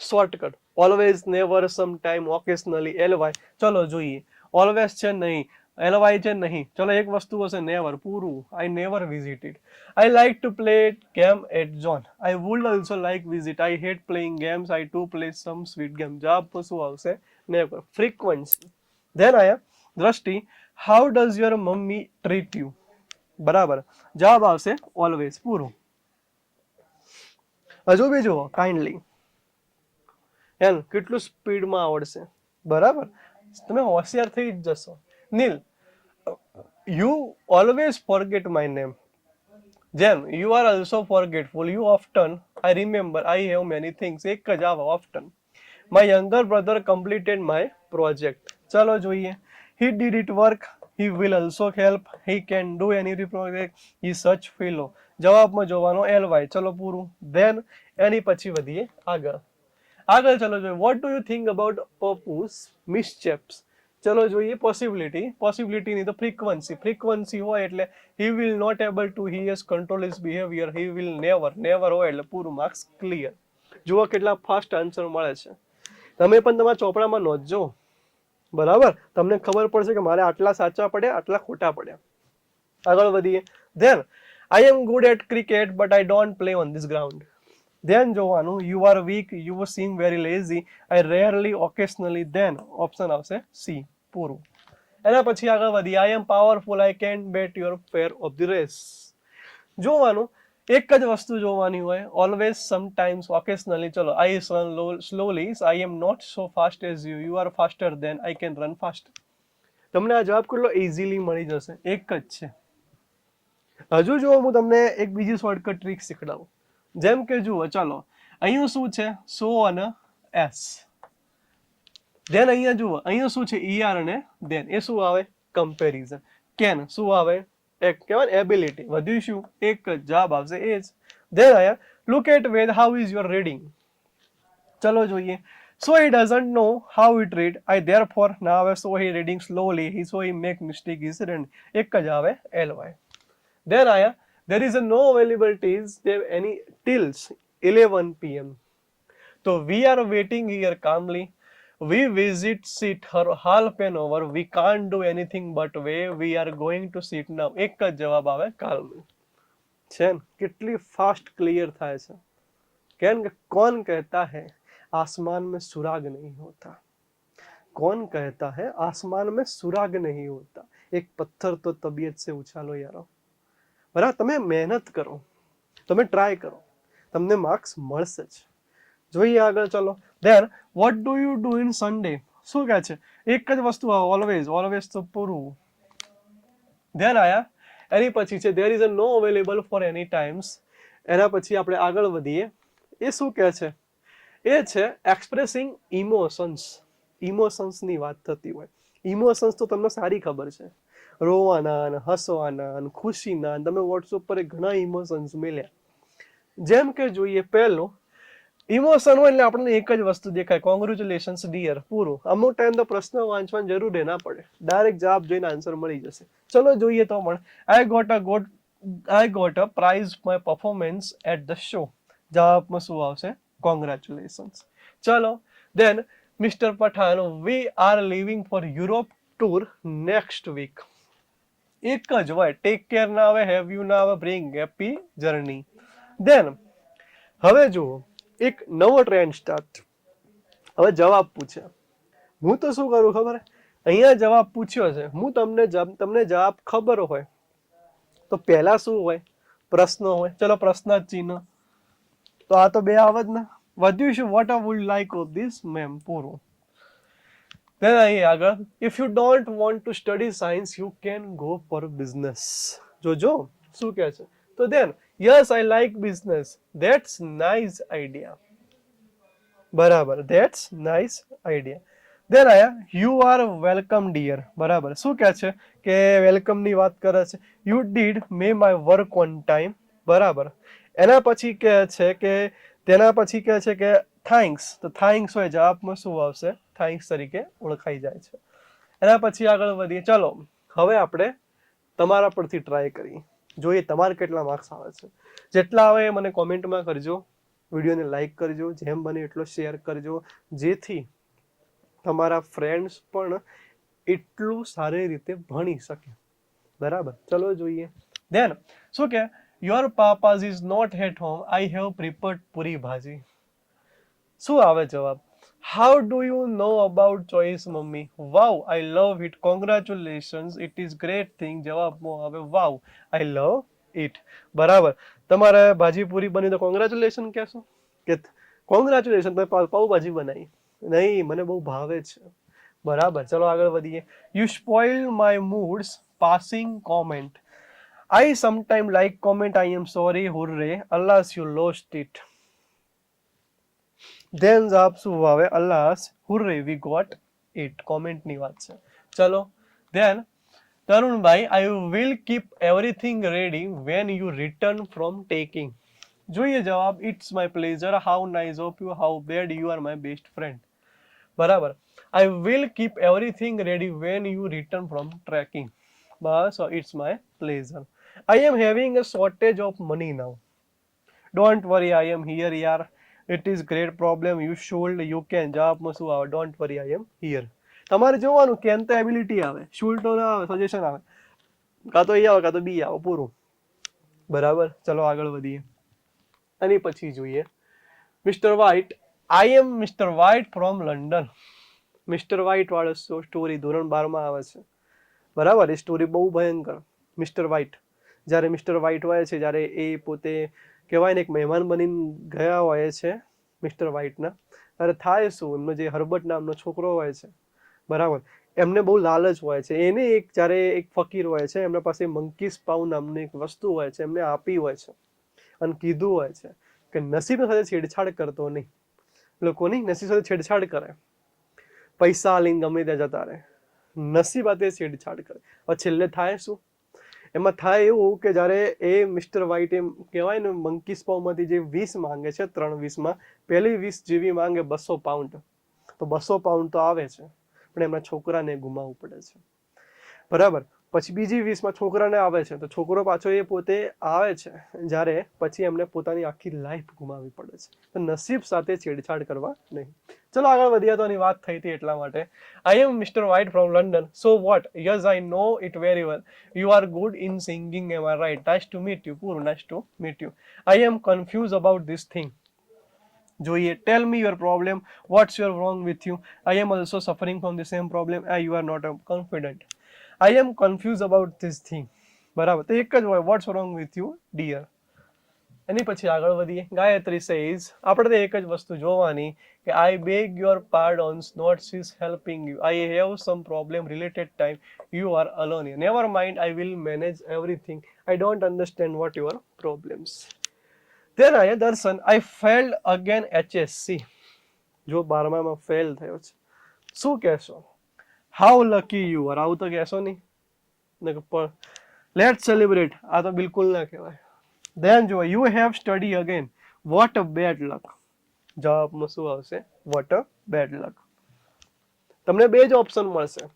shortcut, always, never, some time, occasionally, L Y. ચલો જોઈએ, ઓલવેઝ છે નહીં, એલવાય છે નહીં, ચલો એક વસ્તુ હશે નેવર, પૂરું. I never visited. I like to play game at zone. I would also like visit. I hate playing games. I to play some sweet game. જવાબ પર શું આવશે, નેવર. ફ્રીક્વન્સી. ધેન આયા Drishti, how does your mummy treat you. બરાબર, જવાબ આવશે always, પૂરું. હજુ બી જુઓ, કાઇન્ડલી, એમ કેટલું સ્પીડમાં આવડશે. બરાબર, તમે હોશિયાર થઈ જ જશો. Neel, you always forget my name. જેમ, you are also forgetful. You often, I remember. I have many things. એક જ આવે often. My younger brother completed my project. ચલો જોઈએ, he did it work. He will also help. He can do any project. He such fellow. જવાબમાં જોવાનો LY. ચલો પૂરું. Than એની પછી વધીએ આગળ. આગળ ચલો જોઈએ, what do you think about Pappu's mishaps. ચલો જોઈએ પોસિબિલિટી. પોસિબિલિટીની તો ફ્રીક્વન્સી. ફ્રીક્વન્સી હોય એટલે he will not able to hears control his behaviour. He will never. Never હોય એટલે પૂરું, માર્ક્સ ક્લિયર. જુઓ કેટલા ફાસ્ટ આન્સર મળે છે. તમે પણ તમારા ચોપડામાં નોંધજો. બરાબર, તમને ખબર પડશે કે મારે આટલા સાચા પડ્યા, આટલા ખોટા પડ્યા. આગળ વધીએ. Then I am good at cricket but I don't play on this ground. Then જોવાનું, you are weak. You seem very lazy. I rarely, occasionally. Then option આવશે સી, પૂરું. એના પછી આગળ વધીએ. I am powerful. I can beat your fair of the race. જોવાનું, એક જ વસ્તુ જોવાની હોય, ઓલવેઝ, સમટાઈમ્સ, ઓકેશનલી. ચલો, I run slowly. I am not so fast as you. You are faster than. I can run fast. તમને આ જવાબ કેટલો ઇઝીલી મળી જશે, એક જ છે. હજુ જો હું તમને એક બીજી શોર્ટકટ ટ્રીક શીખડાવું. જેમ કે જુઓ, ચાલો અહીંયા શું છે, સો અને એસ. ધેન અહીંયા જુઓ, અહીંયા શું છે, ઈઆર અને ધેન. એ શું આવે, કમ્પેરિઝન. કેન શું આવે, એક કહેવાય એબિલિટી. વધ્યું શું, એક જ. જવાબ આવશે એ જ. ધેન આયા look at Ved, how is your reading. ચલો જોઈએ. So he doesn't know how it read. I therefore ના આવે. So he reading slowly. He so he make mistake. He shouldn't. એક જ આવે ly. Then આયા there is a no availabilities there any till 11 PM. So we are waiting here calmly. We visit sit her half an hour. We can't do anything but wait. We are going to sit now. એક જ જવાબ આવે calmly. છે ને કેટલી fast clear થાય છે. કેમ કે કોણ કહેતા है आसमान में सुराग नहीं होता. कौन कहता है आसमान में सुराग नहीं होता. एक पत्थर तो तबीयत से उछालो यारो. બરાબર, તમે મહેનત કરો, તમે ટ્રાય કરો, તમને માર્ક્સ મળશે જ. જોઈએ આગળ. ચલો, then what do you do in Sunday. શું કહે છે, એક જ વસ્તુ આવે, ઓલવેઝ. ઓલવેઝ તો પૂરું. ધેન આયા એની પછી છે there is a no available for any times. એના પછી આપણે આગળ વધીએ. એ શું કહે છે, એ છે એક્સપ્રેસિંગ ઇમોશન્સ. ઇમોશન્સની વાત થતી હોય. ઇમોશન્સ તો તમને સારી ખબર છે, રોવાના ને હસવાના ને ખુશીના. તમે વોટ્સઅપ પર ઘણા ઇમોશન્સ મળ્યા. જેમ કે જોઈએ, પહેલું ઇમોશન હોય એટલે આપણને એક જ વસ્તુ દેખાય, કોંગ્રેચ્યુલેશન્સ ડિયર, પૂરું. અમુક ટાઈમ તો પ્રશ્ન વાંચવાની જરૂર ના પડે, ડાયરેક્ટ જવાબ જોઈને આન્સર મળી જશે. ચલો જોઈએ તો પણ I got a prize my performance at the show. જવાબમાં શું આવશે, કોંગ્રેચ્યુલેશન્સ. ચલો, then mister Pathan, we are leaving for Europe tour next week. એક જ હોય, ટેક કેર ના આવે, હેવ યુ ના આવે, બ્રિંગ હેપી જર્ની. દેન હવે જુઓ, એક નવો ટ્રેન્ડ સ્ટાર્ટ. હવે જવાબ પૂછે, હું તો શું કરું ખબર અહીંયા જવાબ પૂછ્યો છે, હું તમને જવાબ ખબર હોય તો પહેલા શું હોય? પ્રશ્ન હોય. ચલો પ્રશ્ન ચિહ્ન, તો આ તો બે આવે જ ને. વધ્યું શું? What are would like of this ma'am, પૂરું. Then અહીં આગળ, if you don't want to study science, you can go for business. જો શું કહે છે? તો then, yes, I like business. That's nice idea. બરાબર, that's nice idea. Then આયા, you are welcome dear. બરાબર, શું કહે છે? કે વેલકમ ની વાત કરે છે. You did make my work on time. બરાબર. એના પછી કહે છે કે તેના પછી કહે છે કે થેન્ક્સ. તો થેન્ક્સ હોય, જવાબમાં શું આવશે? થેન્ક્સ તરીકે ઓળખાઈ જાય છે. એના પછી આગળ વધીએ. ચલો હવે આપણે તમારા પરથી ટ્રાય કરીએ, જોઈએ તમારે કેટલા માર્ક્સ આવે છે. જેટલા આવે એ મને કોમેન્ટમાં કરજો, વિડીયોને લાઈક કરજો, જેમ બને એટલો શેર કરજો, જેથી તમારા ફ્રેન્ડ્સ પણ એટલું સારી રીતે ભણી શકે. બરાબર, ચલો જોઈએ. ધેન શું કે your papa's is not at home, I have prepared puri bhaji. શું આવે જવાબ? How do you know about choice mummy? Wow, I love it, congratulations, it is great thing. જવાબમાં આવે વાવ, આઈ લવ ઇટ. બરાબર, તમારે ભાજી પૂરી બની તો કોંગ્રેચ્યુલેશન કહેશો કે કોંગ્રેચ્યુલેશન તમે પાઉભાજી બનાવી? નહીં, મને બહુ ભાવે છે. બરાબર, ચલો આગળ વધીએ. You spoil my moods, passing comment. I sometimes like comment, I am sorry, hurray, alas you lost it. Then જવાબ શું આવે? alas, hurray, we got it. Comment ની વાત છે. ચલો, then તરુણભાઈ, I will keep everything ready when you return from taking. જોઈએ જવાબ, it's my pleasure, how nice of you, how bad, you are my best friend. બરાબર, I will keep everything ready when you return from trekking. Bus, it's my pleasure. I am having a shortage of money now. Don't worry, I am here, yaar. It is great problem. You should, you can. જવાબમાં શું આવે? Don't worry, I am here. તમારે જોવાનું can તો ability આવે, should તો ના આવે, સજેશન આવે, કાં તો એ આવે કાં તો બી આવે, પૂરું. બરાબર, ચલો આગળ વધીએ. અને પછી જોઈએ mister White. I am mister White from London. Mister White વાળો સ્ટોરી ધોરણ 12 માં આવે છે. બરાબર, એ સ્ટોરી બહુ ભયંકર. મિસ્ટર વ્હાઇટ, જ્યારે મિસ્ટર વ્હાઇટ હોય છે, જ્યારે એ પોતે કહેવાય ને એક મહેમાન બનીને ગયા હોય છે મિસ્ટર વ્હાઇટના, ત્યારે થાય શું, એમનો જે હર્બર્ટ નામનો છોકરો હોય છે, બરાબર, એમને બહુ લાલચ હોય છે. એને એક જ્યારે એક ફકીર હોય છે, એમના પાસે મંકીસ પાઉ નામની એક વસ્તુ હોય છે, એમને આપી હોય છે અને કીધું હોય છે કે નસીબ સાથે છેડછાડ કરતો નહીં. લોકોની નસીબ સાથે છેડછાડ કરે, પૈસા લઈને ગમે ત્યાં જતા રહે, નસીબ સાથે છેડછાડ કરે. હવે છેલ્લે થાય શું? એમાં થાય એવું કે જ્યારે એ મિસ્ટર વ્હાઇટ એમ કહેવાય ને મંકીસ પાઉમાંથી જે 20 માંગે છે, 3 20માં પહેલી 20 જેવી માંગે 200 પાઉન્ડ. તો 200 પાઉન્ડ તો આવે છે, પણ એમના છોકરાને ગુમાવવું પડે છે. બરાબર, પછી બીજી 20માં છોકરાને આવે છે, તો છોકરો પાછો એ પોતે આવે છે, જ્યારે પછી એમને પોતાની આખી લાઈફ ગુમાવવી પડે છે. તો નસીબ સાથે છેડછાડ કરવા નહીં. ચલો આગળ વધીએ. તો આની વાત થઈ હતી એટલા માટે. I am mister White from London. So what? Yes, I know it very well. You are good in singing, am I right? Nice to meet you. પૂરું, nice to meet you. I am confuse about this thing. જોઈએ, tell me your problem, what's your wrong with you? I am also suffering from the same problem. You are not confident. I am confuse about this thing. બરાબર, તો એક જ હોય, what's wrong with you dear. એની પછી આગળ વધીએ. Gayatri says, આપણે તો એક જ વસ્તુ જોવાની કે I beg your pardons, not she's helping you. I have some problem related time, you are alone. Never mind, I will manage everything. I don't understand what your problems. then આયા દર્શન, આઈ failed again HSC. જો 12માં fail થયો છે, શું કહેશો? How lucky you are. આવું તો કહેશો નહીં. લેટ સેલિબ્રેટ, આ તો બિલકુલ ના કહેવાય. then જો you have study again, what a bed લક. જવાબમાં શું આવશે? વોટ અ બેડ લક. તમને બે જ ઓપ્શન મળશે.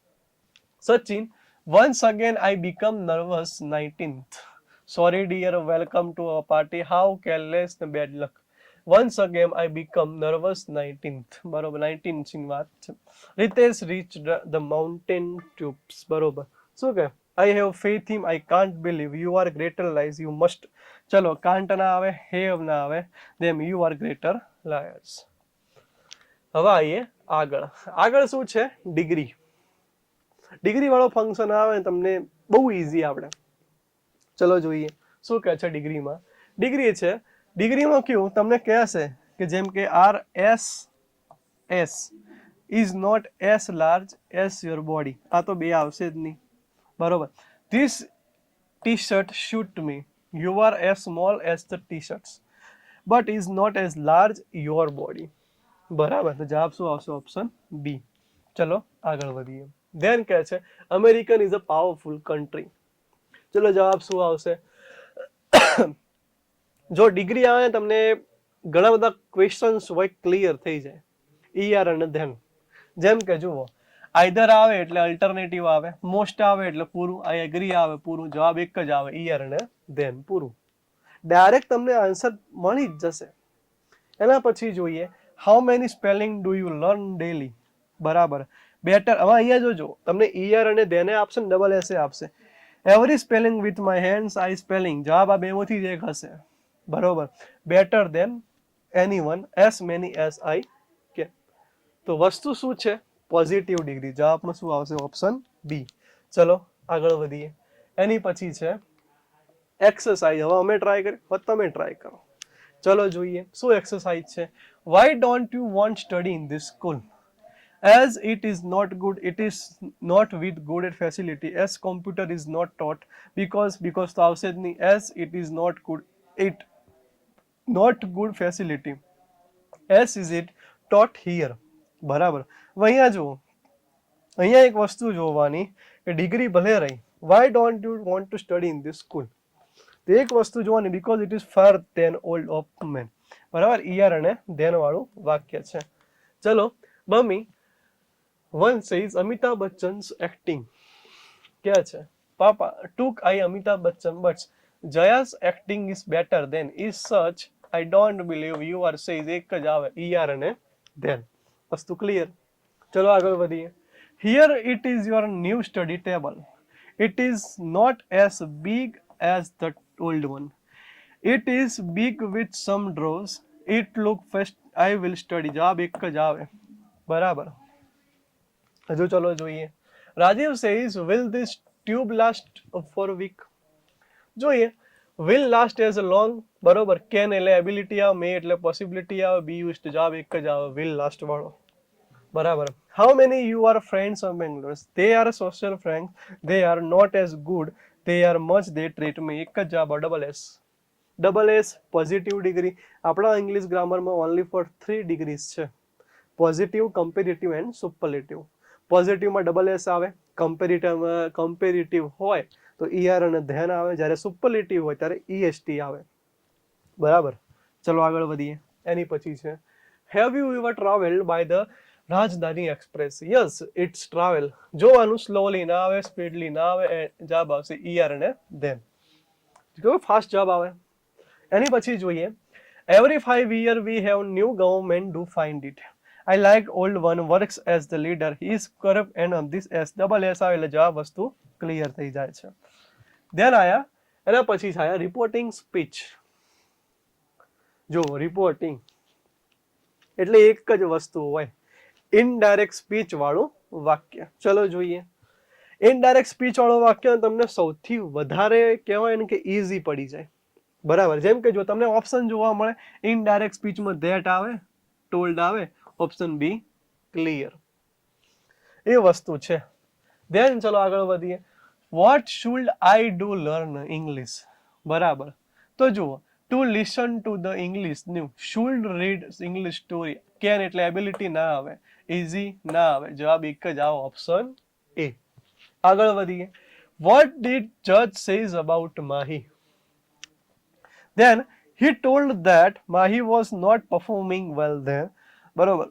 Sachin, once again I become nervous 19th. Sorry dear, welcome to our party. How careless the bad luck. Once again I become nervous 19th. બરોબર, 19 ની વાત છે. Ritesh reached the mountain tops. બરોબર, શું કે I have faith him, I can't believe, you are greater lies, you must. ચલો, can't ના આવે, have ના આવે, them you are greater liars. હવે આવીએ આગળ આગળ શું છે? ડિગ્રી. ડિગ્રી વાળો ફંક્શન આવે તમને બહુ ઈઝી આપણે. ચલો જોઈએ શું કહે છે ડિગ્રીમાં. ડિગ્રી છે, ડિગ્રીમાં કેવું તમને કહેશે કે જેમ કે RSS is not as large as your body. આ તો બે આવશે જ નહીં, બરોબર. This t-shirt suit me. You are as small as the t-shirts but is not as large your body. બરાબર, તો જવાબ શું આવશે? Option B. ચલો આગળ વધીએ. ધેન કહે છે American is a powerful country. ચલો જવાબ શું આવશે? જો ડિગ્રી આવે તમને ઘણા બધા ક્વેશ્ચન્સ હોય ક્લિયર થઈ જાય. ઈઆર અને ધેન. જેમ કે જુઓ, આઈધર આવે એટલે અલ્ટરનેટિવ આવે, મોસ્ટ આવે એટલે પૂરું, આઈ એગ્રી આવે પૂરું, જવાબ એક જ આવે ઈઆર અને ધેન પૂરું. ડાયરેક્ટ તમને આન્સર મળી જ જશે. એના પછી જોઈએ how many spelling do you learn daily. બરાબર, બેટર. હવે અહીંયા જોજો તમને ઈઆર અને ધેને આપશે ને ડબલ એસ આપશે. Every spelling with my hands I spelling. જવાબ આ બેમાંથી જ એક હશે. બરોબર, better than anyone as many as I કે. તો વસ્તુ શું છે? Positive degree. જવાબમાં શું આવશે? Option B. ચલો આગળ વધીએ. એની પછી છે એક્સરસાઇઝ. હવે અમે ટ્રાય કરી, હવે તમે ટ્રાય કરો. ચલો જોઈએ શું એક્સરસાઇઝ છે. Why don't you want study in this school? As it is not good, it is not with good facility. As computer is not taught because તો આવશે જ નહીં. As it is not good, it not good facility. As is it taught here. બરાબર. હવે અહીંયા જુઓ, અહીંયા એક વસ્તુ જોવાની કે ડિગ્રી ભલે રહી, why don't you want to study in this school? તો એક વસ્તુ જોવાની, because it is far than old of men. બરાબર, ઈઆર અને ધેન વાળું વાક્ય છે. ચલો mummy One says Amitabh Bachchan's acting. क्या है? Papa took I Amitabh Bachchan, but Jaya's acting is better than is such. I don't believe you are says एक જ આવે ER અને then. વસ્તુ clear. ચલો આગળ વધીએ. Here it is your new study table. It is not as big as the old one. It is big with some drawers. It look fast. I will study. જવાબ એક જ આવે. બરાબર. હજુ ચલો જોઈએ. Rajiv says will this tube last for a week? જોઈએ will last as long. બરોબર, can એટલે એબિલિટી આવે, may એટલે પોસિબિલિટી આવે, be used. જવાબ એક જ આવે will last વાળો. બરાબર. how many you are friends of Bangalore? They are social friends. They are not as good. They are much. They treat me. એક જ જવાબ double S. Double S positive degree. આપણા ઇંગ્લિશ ગ્રામરમાં only four 3 degrees છે: positive, comparative and superlative. પોઝિટિવમાં double S આવે, comparative હોય તો ઈઆર અને ધેન આવે, જ્યારે સુપરલેટિવ હોય ત્યારે ઈએસટી આવે. બરાબર, ચલો આગળ વધીએ. એની પછી છે have you ever travelled by the Rajdhani express? Yes it's travel. જોવાનું સ્લોલી ના આવે, સ્પીડલી ના આવે, જવાબ આવશે ઈઆર અને ધેન. કેવો ફાસ્ટ જવાબ આવે. એની પછી જોઈએ every 5 years we have new government do find it. I like old one works as the leader. He is corrupt and this S double S આવે એટલે જવાબ વસ્તુ ક્લિયર થઈ જાય છે. ધ્યાન આયા. એના પછી આયા રિપોર્ટિંગ સ્પીચ. જો રિપોર્ટિંગ એટલે એક જ વસ્તુ હોય, ઇનડાયરેક્ટ સ્પીચ વાળું વાક્ય. ચલો જોઈએ. ઇનડાયરેક્ટ સ્પીચ વાળું વાક્ય તમને સૌથી વધારે કહેવાય ને કે ઈઝી પડી જાય. બરાબર, જેમ કે જો તમને ઓપ્શન જોવા મળે, ઇનડાયરેક્ટ સ્પીચમાં ધેટ આવે, ટોલ્ડ આવે, ઓપ્શન બી ક્લિયર. એ વસ્તુ છે. ધેન ચલો આગળ વધીએ. What should I do learn English? બરાબર, તો જુઓ to listen to the English new, should read English story. Can એટલે એબિલિટી ના આવે, ઇઝી ના આવે, જવાબ એક જ આવે ઓપ્શન એ. આગળ વધીએ. વોટ ડીડ જજ says about Mahi? Then he told that Mahi was not performing well there. બરોબર,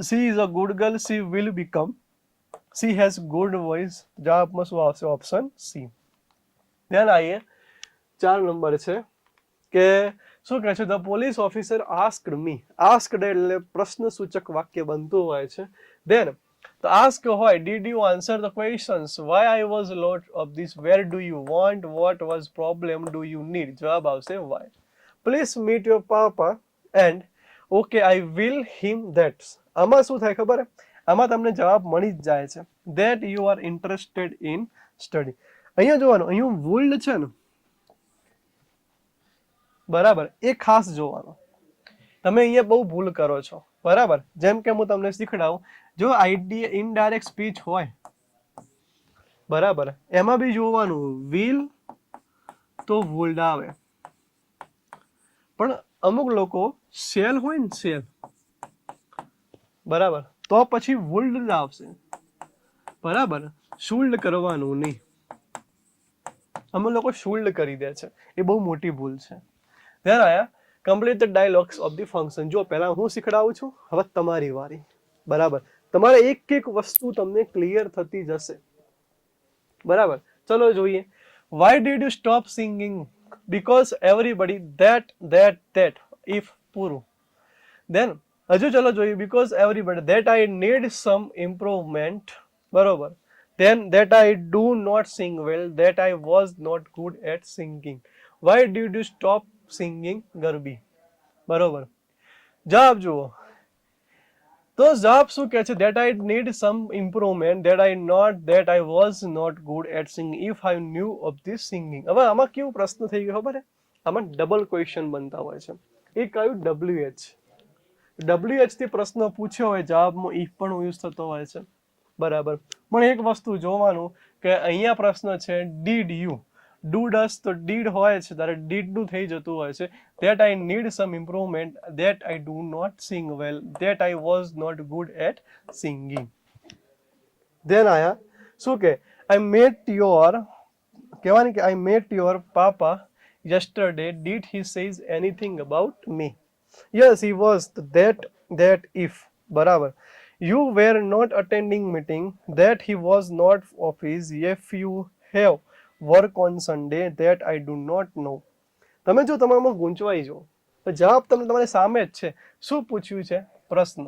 she is a good girl. She will become. She has good voice. જવાબમાં શું આવશે? Option C. ધ્યાન આવીએ. 4 નંબર છે કે શું કહે છે? The police officer asked me. Asked એટલે પ્રશ્ન સૂચક વાક્ય બનતું હોય છે. ધેન તો આસ્ક હોય did you answer the questions? Why I was lot of this? Where do you want? What was problem? Do you need? જવાબ આવશે why. Please meet your papa and okay I will him that. આમાં શું થાય ખબર? આમાં તમને જવાબ મળી જ જાય છે, that you R interested in study. અહીંયા જોવાનું, અહીંયા વુલ્ડ છે ને, બરાબર, એ ખાસ જોવાનું. તમે અહીંયા બહુ ભૂલ કરો છો, બરાબર. જેમ કે હું તમને શીખડાવું, જો આઈડિયા ઇનડાયરેક્ટ સ્પીચ હોય, બરાબર, એમાં બી જોવાનું વિલ તો વુલ્ડ આવે, પણ અમુક લોકો શેલ હોય ને, શેલ, બરાબર, તો પછી વુલ્ડ જ આવશે, બરાબર. શુલ્ડ કરવાનું નહીં. અમે લોકો શુલ્ડ કરી દે છે, એ બહુ મોટી ભૂલ છે. ધ્યાન આયા. Complete the dialogues of the function. જો પહેલા હું શીખડાવું છું, હવે તમારી વારી, બરાબર. તમારે એક એક વસ્તુ તમને ક્લિયર થતી જશે, બરાબર. ચલો જોઈએ. Why did you stop singing? Because everybody that if પૂરું. Then હજુ ચલો જોઈએ. Because everybody that I need some improvement, બરોબર. Then that I do not sing well, that I was not good at singing. Why did you stop singing ગરબી? બરોબર. જવાબ જુઓ. તો જવાબ શું કહે છે? that I need some improvement, that I was not good at singing if I knew of this singing. હવે આમાં કેવું પ્રશ્ન થઈ ગયો ખબર છે? આમાં ડબલ ક્વેશ્ચન બનતા હોય છે. એક આવ્યું WH. WH થી પ્રશ્ન પૂછ્યો હોય, જવાબમાં if પણ યુઝ થતો હોય છે, બરાબર. પણ એક વસ્તુ જોવાનું કે અહીંયા પ્રશ્ન છે did you. ડુ ડસ તો ડીડ હોય છે, ત્યારે ડીડનું થઈ જતું હોય છે. that I need some improvement, that I do not sing well, that I was not good at singing. then આયા શું કે I met your, કહેવાની કે I met your papa yesterday, did he says anything about me? yes, he was that if, બરાબર. you were not attending meeting, that he was not office, if you have work on Sunday, that I do not know. તમે જો તમારામાં ગૂંચવાઈ જો, તો જવાબ તમને તમારી સામે જ છે. શું પૂછ્યું છે? પ્રશ્ન,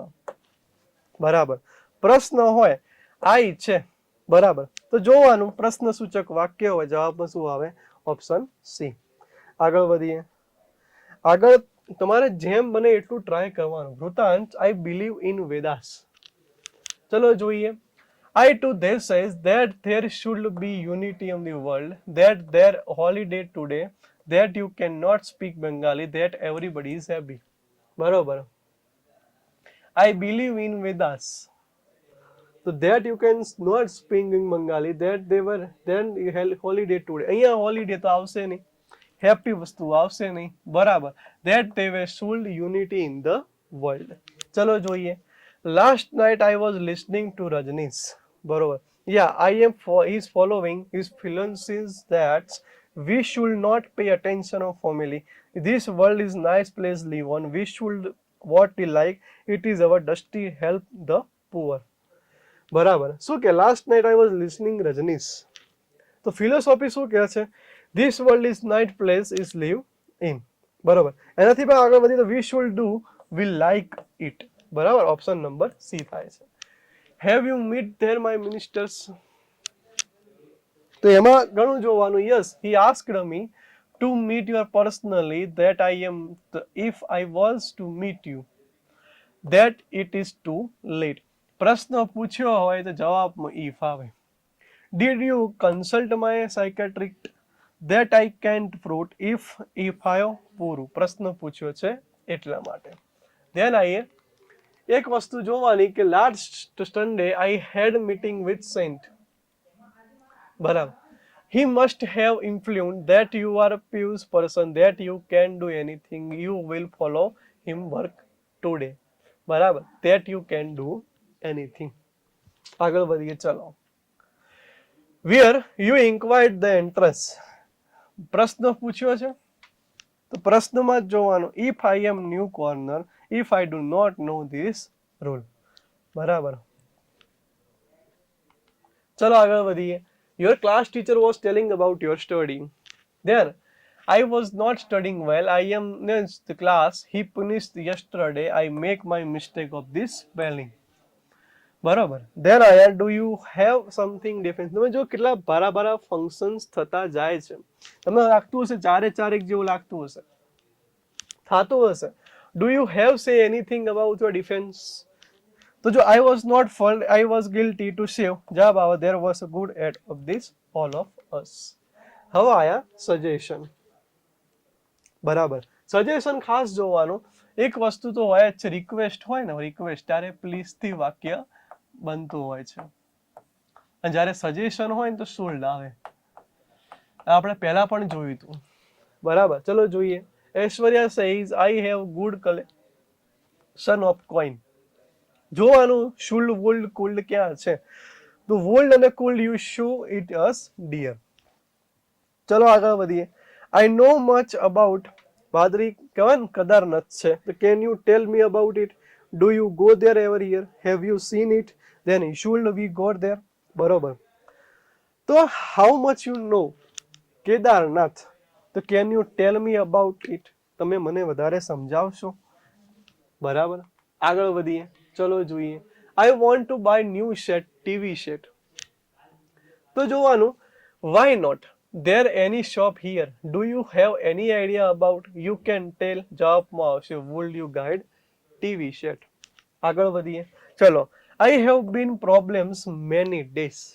બરાબર. પ્રશ્ન હોય, આઈ છે, બરાબર, તો જોવાનું પ્રશ્ન સૂચક વાક્ય હોય, જવાબમાં શું આવે? Option C. આગળ વધીએ. આગળ તમારે જેમ બને એટલું ટ્રાય કરવાનું. વૃતાંશ, આઈ બિલીવ ઇન વેદાસ. ચલો જોઈએ. I too there says that there should be unity in the world, that there holiday today, that you cannot speak Bengali, that everybody is happy. બરોબર. I believe in Vedas. So that you can not speak in Bengali, that they were then holiday today. અહીંયા holiday તો આવશે નહીં, happy વસ્તુ આવશે નહીં, બરાબર. That they were should unity in the world. ચલો જોઈએ. Last night I was listening to Rajनीश. બરોબર. He's following his philosophies that we should not pay attention of family. This world is nice place live on. We should what we like. It is our duty help the poor. બરાબર. શું કે last night I was listening Rajनीश. તો philosophy શું કહે છે? This world is nice place is live in. બરાબર. એનાથી પણ આગળ વધી તો we should do we like it. બરાબર. ઓપ્શન નંબર સી થાય છે. Have you met there my ministers? તો એમાં ઘણું જોવાનું. Yes, he asked me to meet you personally, that I am if I was to meet you, that it is too late. પ્રશ્ન પૂછ્યો હોય તો જવાબમાં if આવે. Did you consult my psychiatrist, that I can't fruit if I પૂરું. પ્રશ્ન પૂછ્યો છે એટલા માટે. Then I એક વસ્તુ જોવાની કે last Sunday I had meeting with saint. બરાબર. He must have influence that you are pure person, that you can do anything, you will follow him work today. બરાબર. That you can do anything. આગળ વધીએ. ચલો. Where you inquired the entrance. પ્રશ્ન પૂછ્યો છે તો પ્રશ્નમાં જ જોવાનું if I am new corner, if I do not know this rule. બરાબર. ચલો આગળ વધીએ. Your class teacher was telling about your studying. There, I was not studying well. I am next the class. He punished yesterday. I make my mistake of this spelling. બરાબર. Then I do you have something different? તમે જો કેટલા ભારા functions થતા જાય છે. તમને લાગતું હશે ચારે ચારેક જેવું લાગતું હશે, થતું હશે. Do you have say anything about your defense? તો જો I was not fault, I was guilty to save, જવાબ આવે there was a good at of this all of us. હવે આયા સજેશન. બરાબર, સજેશન ખાસ જોવાનું. એક વસ્તુ તો હોય જ છે, રિક્વેસ્ટ હોય ને, રિક્વેસ્ટ ત્યારે પ્લીઝ થી વાક્ય બનતું હોય છે, અને જ્યારે સજેશન હોય ને તો શુલ્ડ આવે. આપણે પહેલા પણ જોયું હતું. બરાબર, ચલો જોઈએ. Aishwarya says I have good collection of coin. જોવાનું શુલ્ડ વુલ્ડ કુલ્ડ ક્યાં છે, તો વુલ્ડ અને cooled you show it us dear. ચલો આગળ વધીએ. આઈ નો મચ અબાઉટ, ભાદરી કહેવાય ને કેદારનાથ છે, તો can you tell me about it? Do you go there every year? Have you seen it? Then should we go there. બરોબર, તો how much you know Kedarnath, તો can you tell me about it? તમે મને વધારે સમજાવશો. બરાબર, આગળ વધીએ. ચલો જોઈએ. I want to buy new set, TV set. તો જોવાનું why not there any shop here? Do you have any idea about? You can tell. જવાબમાં આવશે would you guide TV set. આગળ વધીએ. ચલો. I have been problems many days,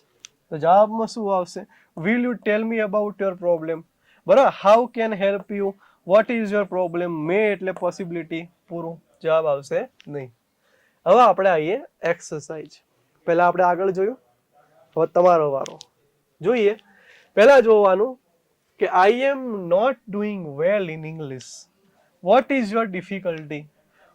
તો જવાબમાં શું આવશે? Will you tell me about your problem. બરાબર, how can help you? What is your problem? May એટલે પોસિબિલિટી, પૂરું. જવાબ આવશે નહીં. હવે આપણે આવીએ એક્સરસાઇઝ. પહેલા આપણે આગળ જોયું, હવે તમારો વારો. જોઈએ. પહેલા જોવાનું કે I am not doing well in English. What is your difficulty?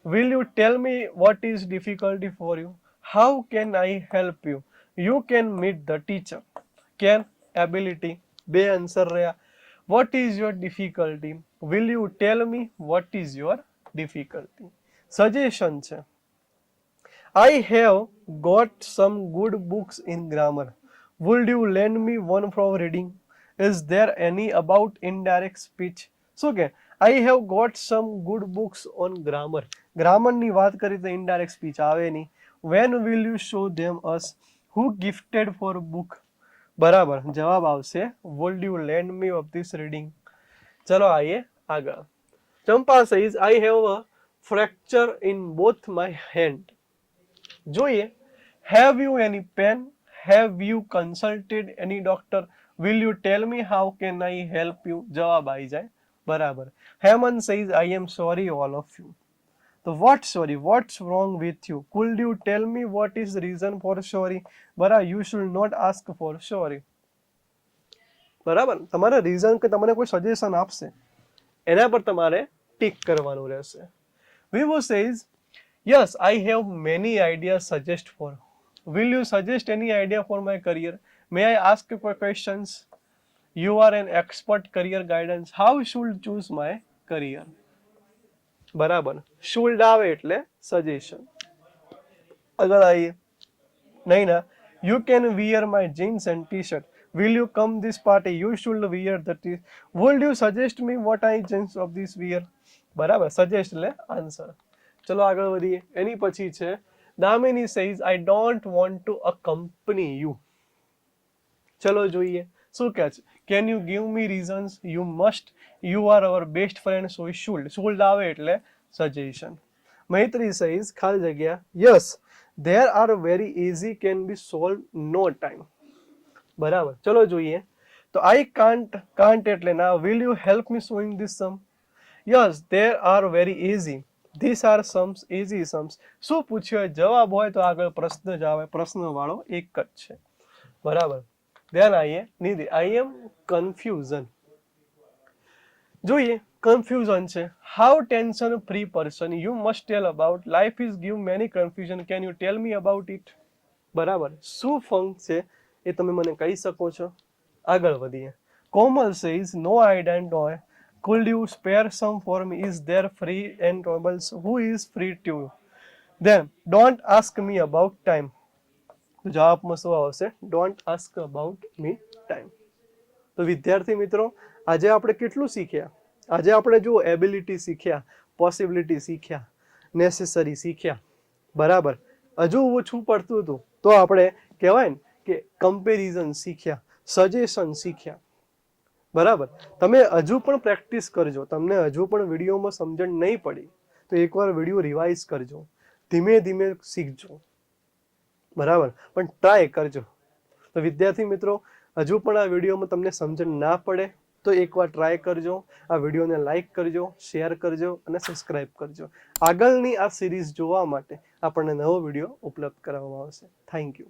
Will you tell me what is difficulty for you? How can I help you? You can meet the teacher. Can, ability, બે answer રહ્યા. What is your difficulty? Will you tell me what is your difficulty? Suggestion છે. I have got some good books in grammar. Would you lend me one for reading? Is there any about indirect speech? શું કે I have got some good books on grammar. Grammar ની વાત કરી તો indirect speech આવે નહીં. When will you show them us? Who gifted for book? બરાબર, જવાબ આવશે would you lend me of this reading? ચલો આઈએ આગળ. ચંપા says I have a fracture in both my hand. જોઈએ. Have you any pen? Have you consulted any doctor? Will you tell me how can I help you? જવાબ આવી જાય. બરાબર. Hemant says I am sorry all of you. તો what sorry? What's wrong with you? Could you tell me what is reason for sorry? બરાબર, you should not ask for sorry. બરાબર, તમારે reason કે તમને કોઈ સજેશન આપશે એના પર તમારે ટીક કરવાનું રહેશે. Vivo says yes, I have many ideas suggest for. Will you suggest any idea for my career? May I ask you questions? You are an expert career guidance. How should choose my career? બરાબર, should આવે એટલે suggestion. આગળ આવીએ. નહીં ના. You can wear my jeans and t-shirt. Will you come this party? You should wear the t-shirt. Would you suggest me what I jeans of this wear? બરાબર, suggest એટલે answer. ચલો આગળ વધીએ. એની પછી છે Damini says I don't want to accompany you. ચલો જોઈએ શું કહે છે. Can you give me reasons? You must. You are our best friend so should. Should આવે એટલે સજેશન. મૈત્રી સેઝ ખાલી જગ્યા yes there are very easy can be solve no time. બરાબર, ચલો જોઈએ. તો આઈ કાન્ટ એટલે ના. Will you help me sewing this sum? Yes there are very easy. These are sums, easy sums. શું પૂછ્યું? જવાબ હોય તો આગળ પ્રશ્ન જ આવે. પ્રશ્ન વાળો એક જ છે. બરાબર, ધ્યાન આવીએ. નિધિ આઈ એમ કન્ફ્યુઝન. જોઈએ. કન્ફ્યુઝન છે. How tension free person you must tell about. Life is give many confusion. Can you tell me about it? બરાબર, શું ફંક છે એ તમે મને કહી શકો છો. આગળ વધીએ. Komal says no I don't know. Could you spare some for me? Is there free and tables? Who is free to you? Then don't ask me about time. તો જવાબમાં શું આવશે? Don't ask about me time. તો વિદ્યાર્થી મિત્રો, આજે આપણે કેટલું શીખ્યા? આજે આપણે જો એબિલિટી શીખ્યા, પોસિબિલિટી શીખ્યા, નેસેસરી શીખ્યા. બરાબર, હજુ ઓછું પડતું હતું તો આપણે કહેવાય ને કે કમ્પેરિઝન શીખ્યા, સજેશન શીખ્યા. બરાબર, તમે હજુ પણ પ્રેક્ટિસ કરજો. તમને હજુ પણ વિડીયોમાં સમજણ નહીં પડી તો એકવાર વિડીયો રિવાઇઝ કરજો. ધીમે ધીમે શીખજો. બરાબર, પણ ટ્રાય કરજો. તો વિદ્યાર્થી મિત્રો, હજુ પણ આ વિડીયોમાં તમને સમજણ ના પડે તો એકવાર ટ્રાય કરજો. આ વિડીયોને લાઈક કરજો, શેર કરજો અને સબસ્ક્રાઇબ કરજો. આગળની આ સિરીઝ જોવા માટે આપણને નવો વિડીયો ઉપલબ્ધ કરવામાં આવશે. Thank you.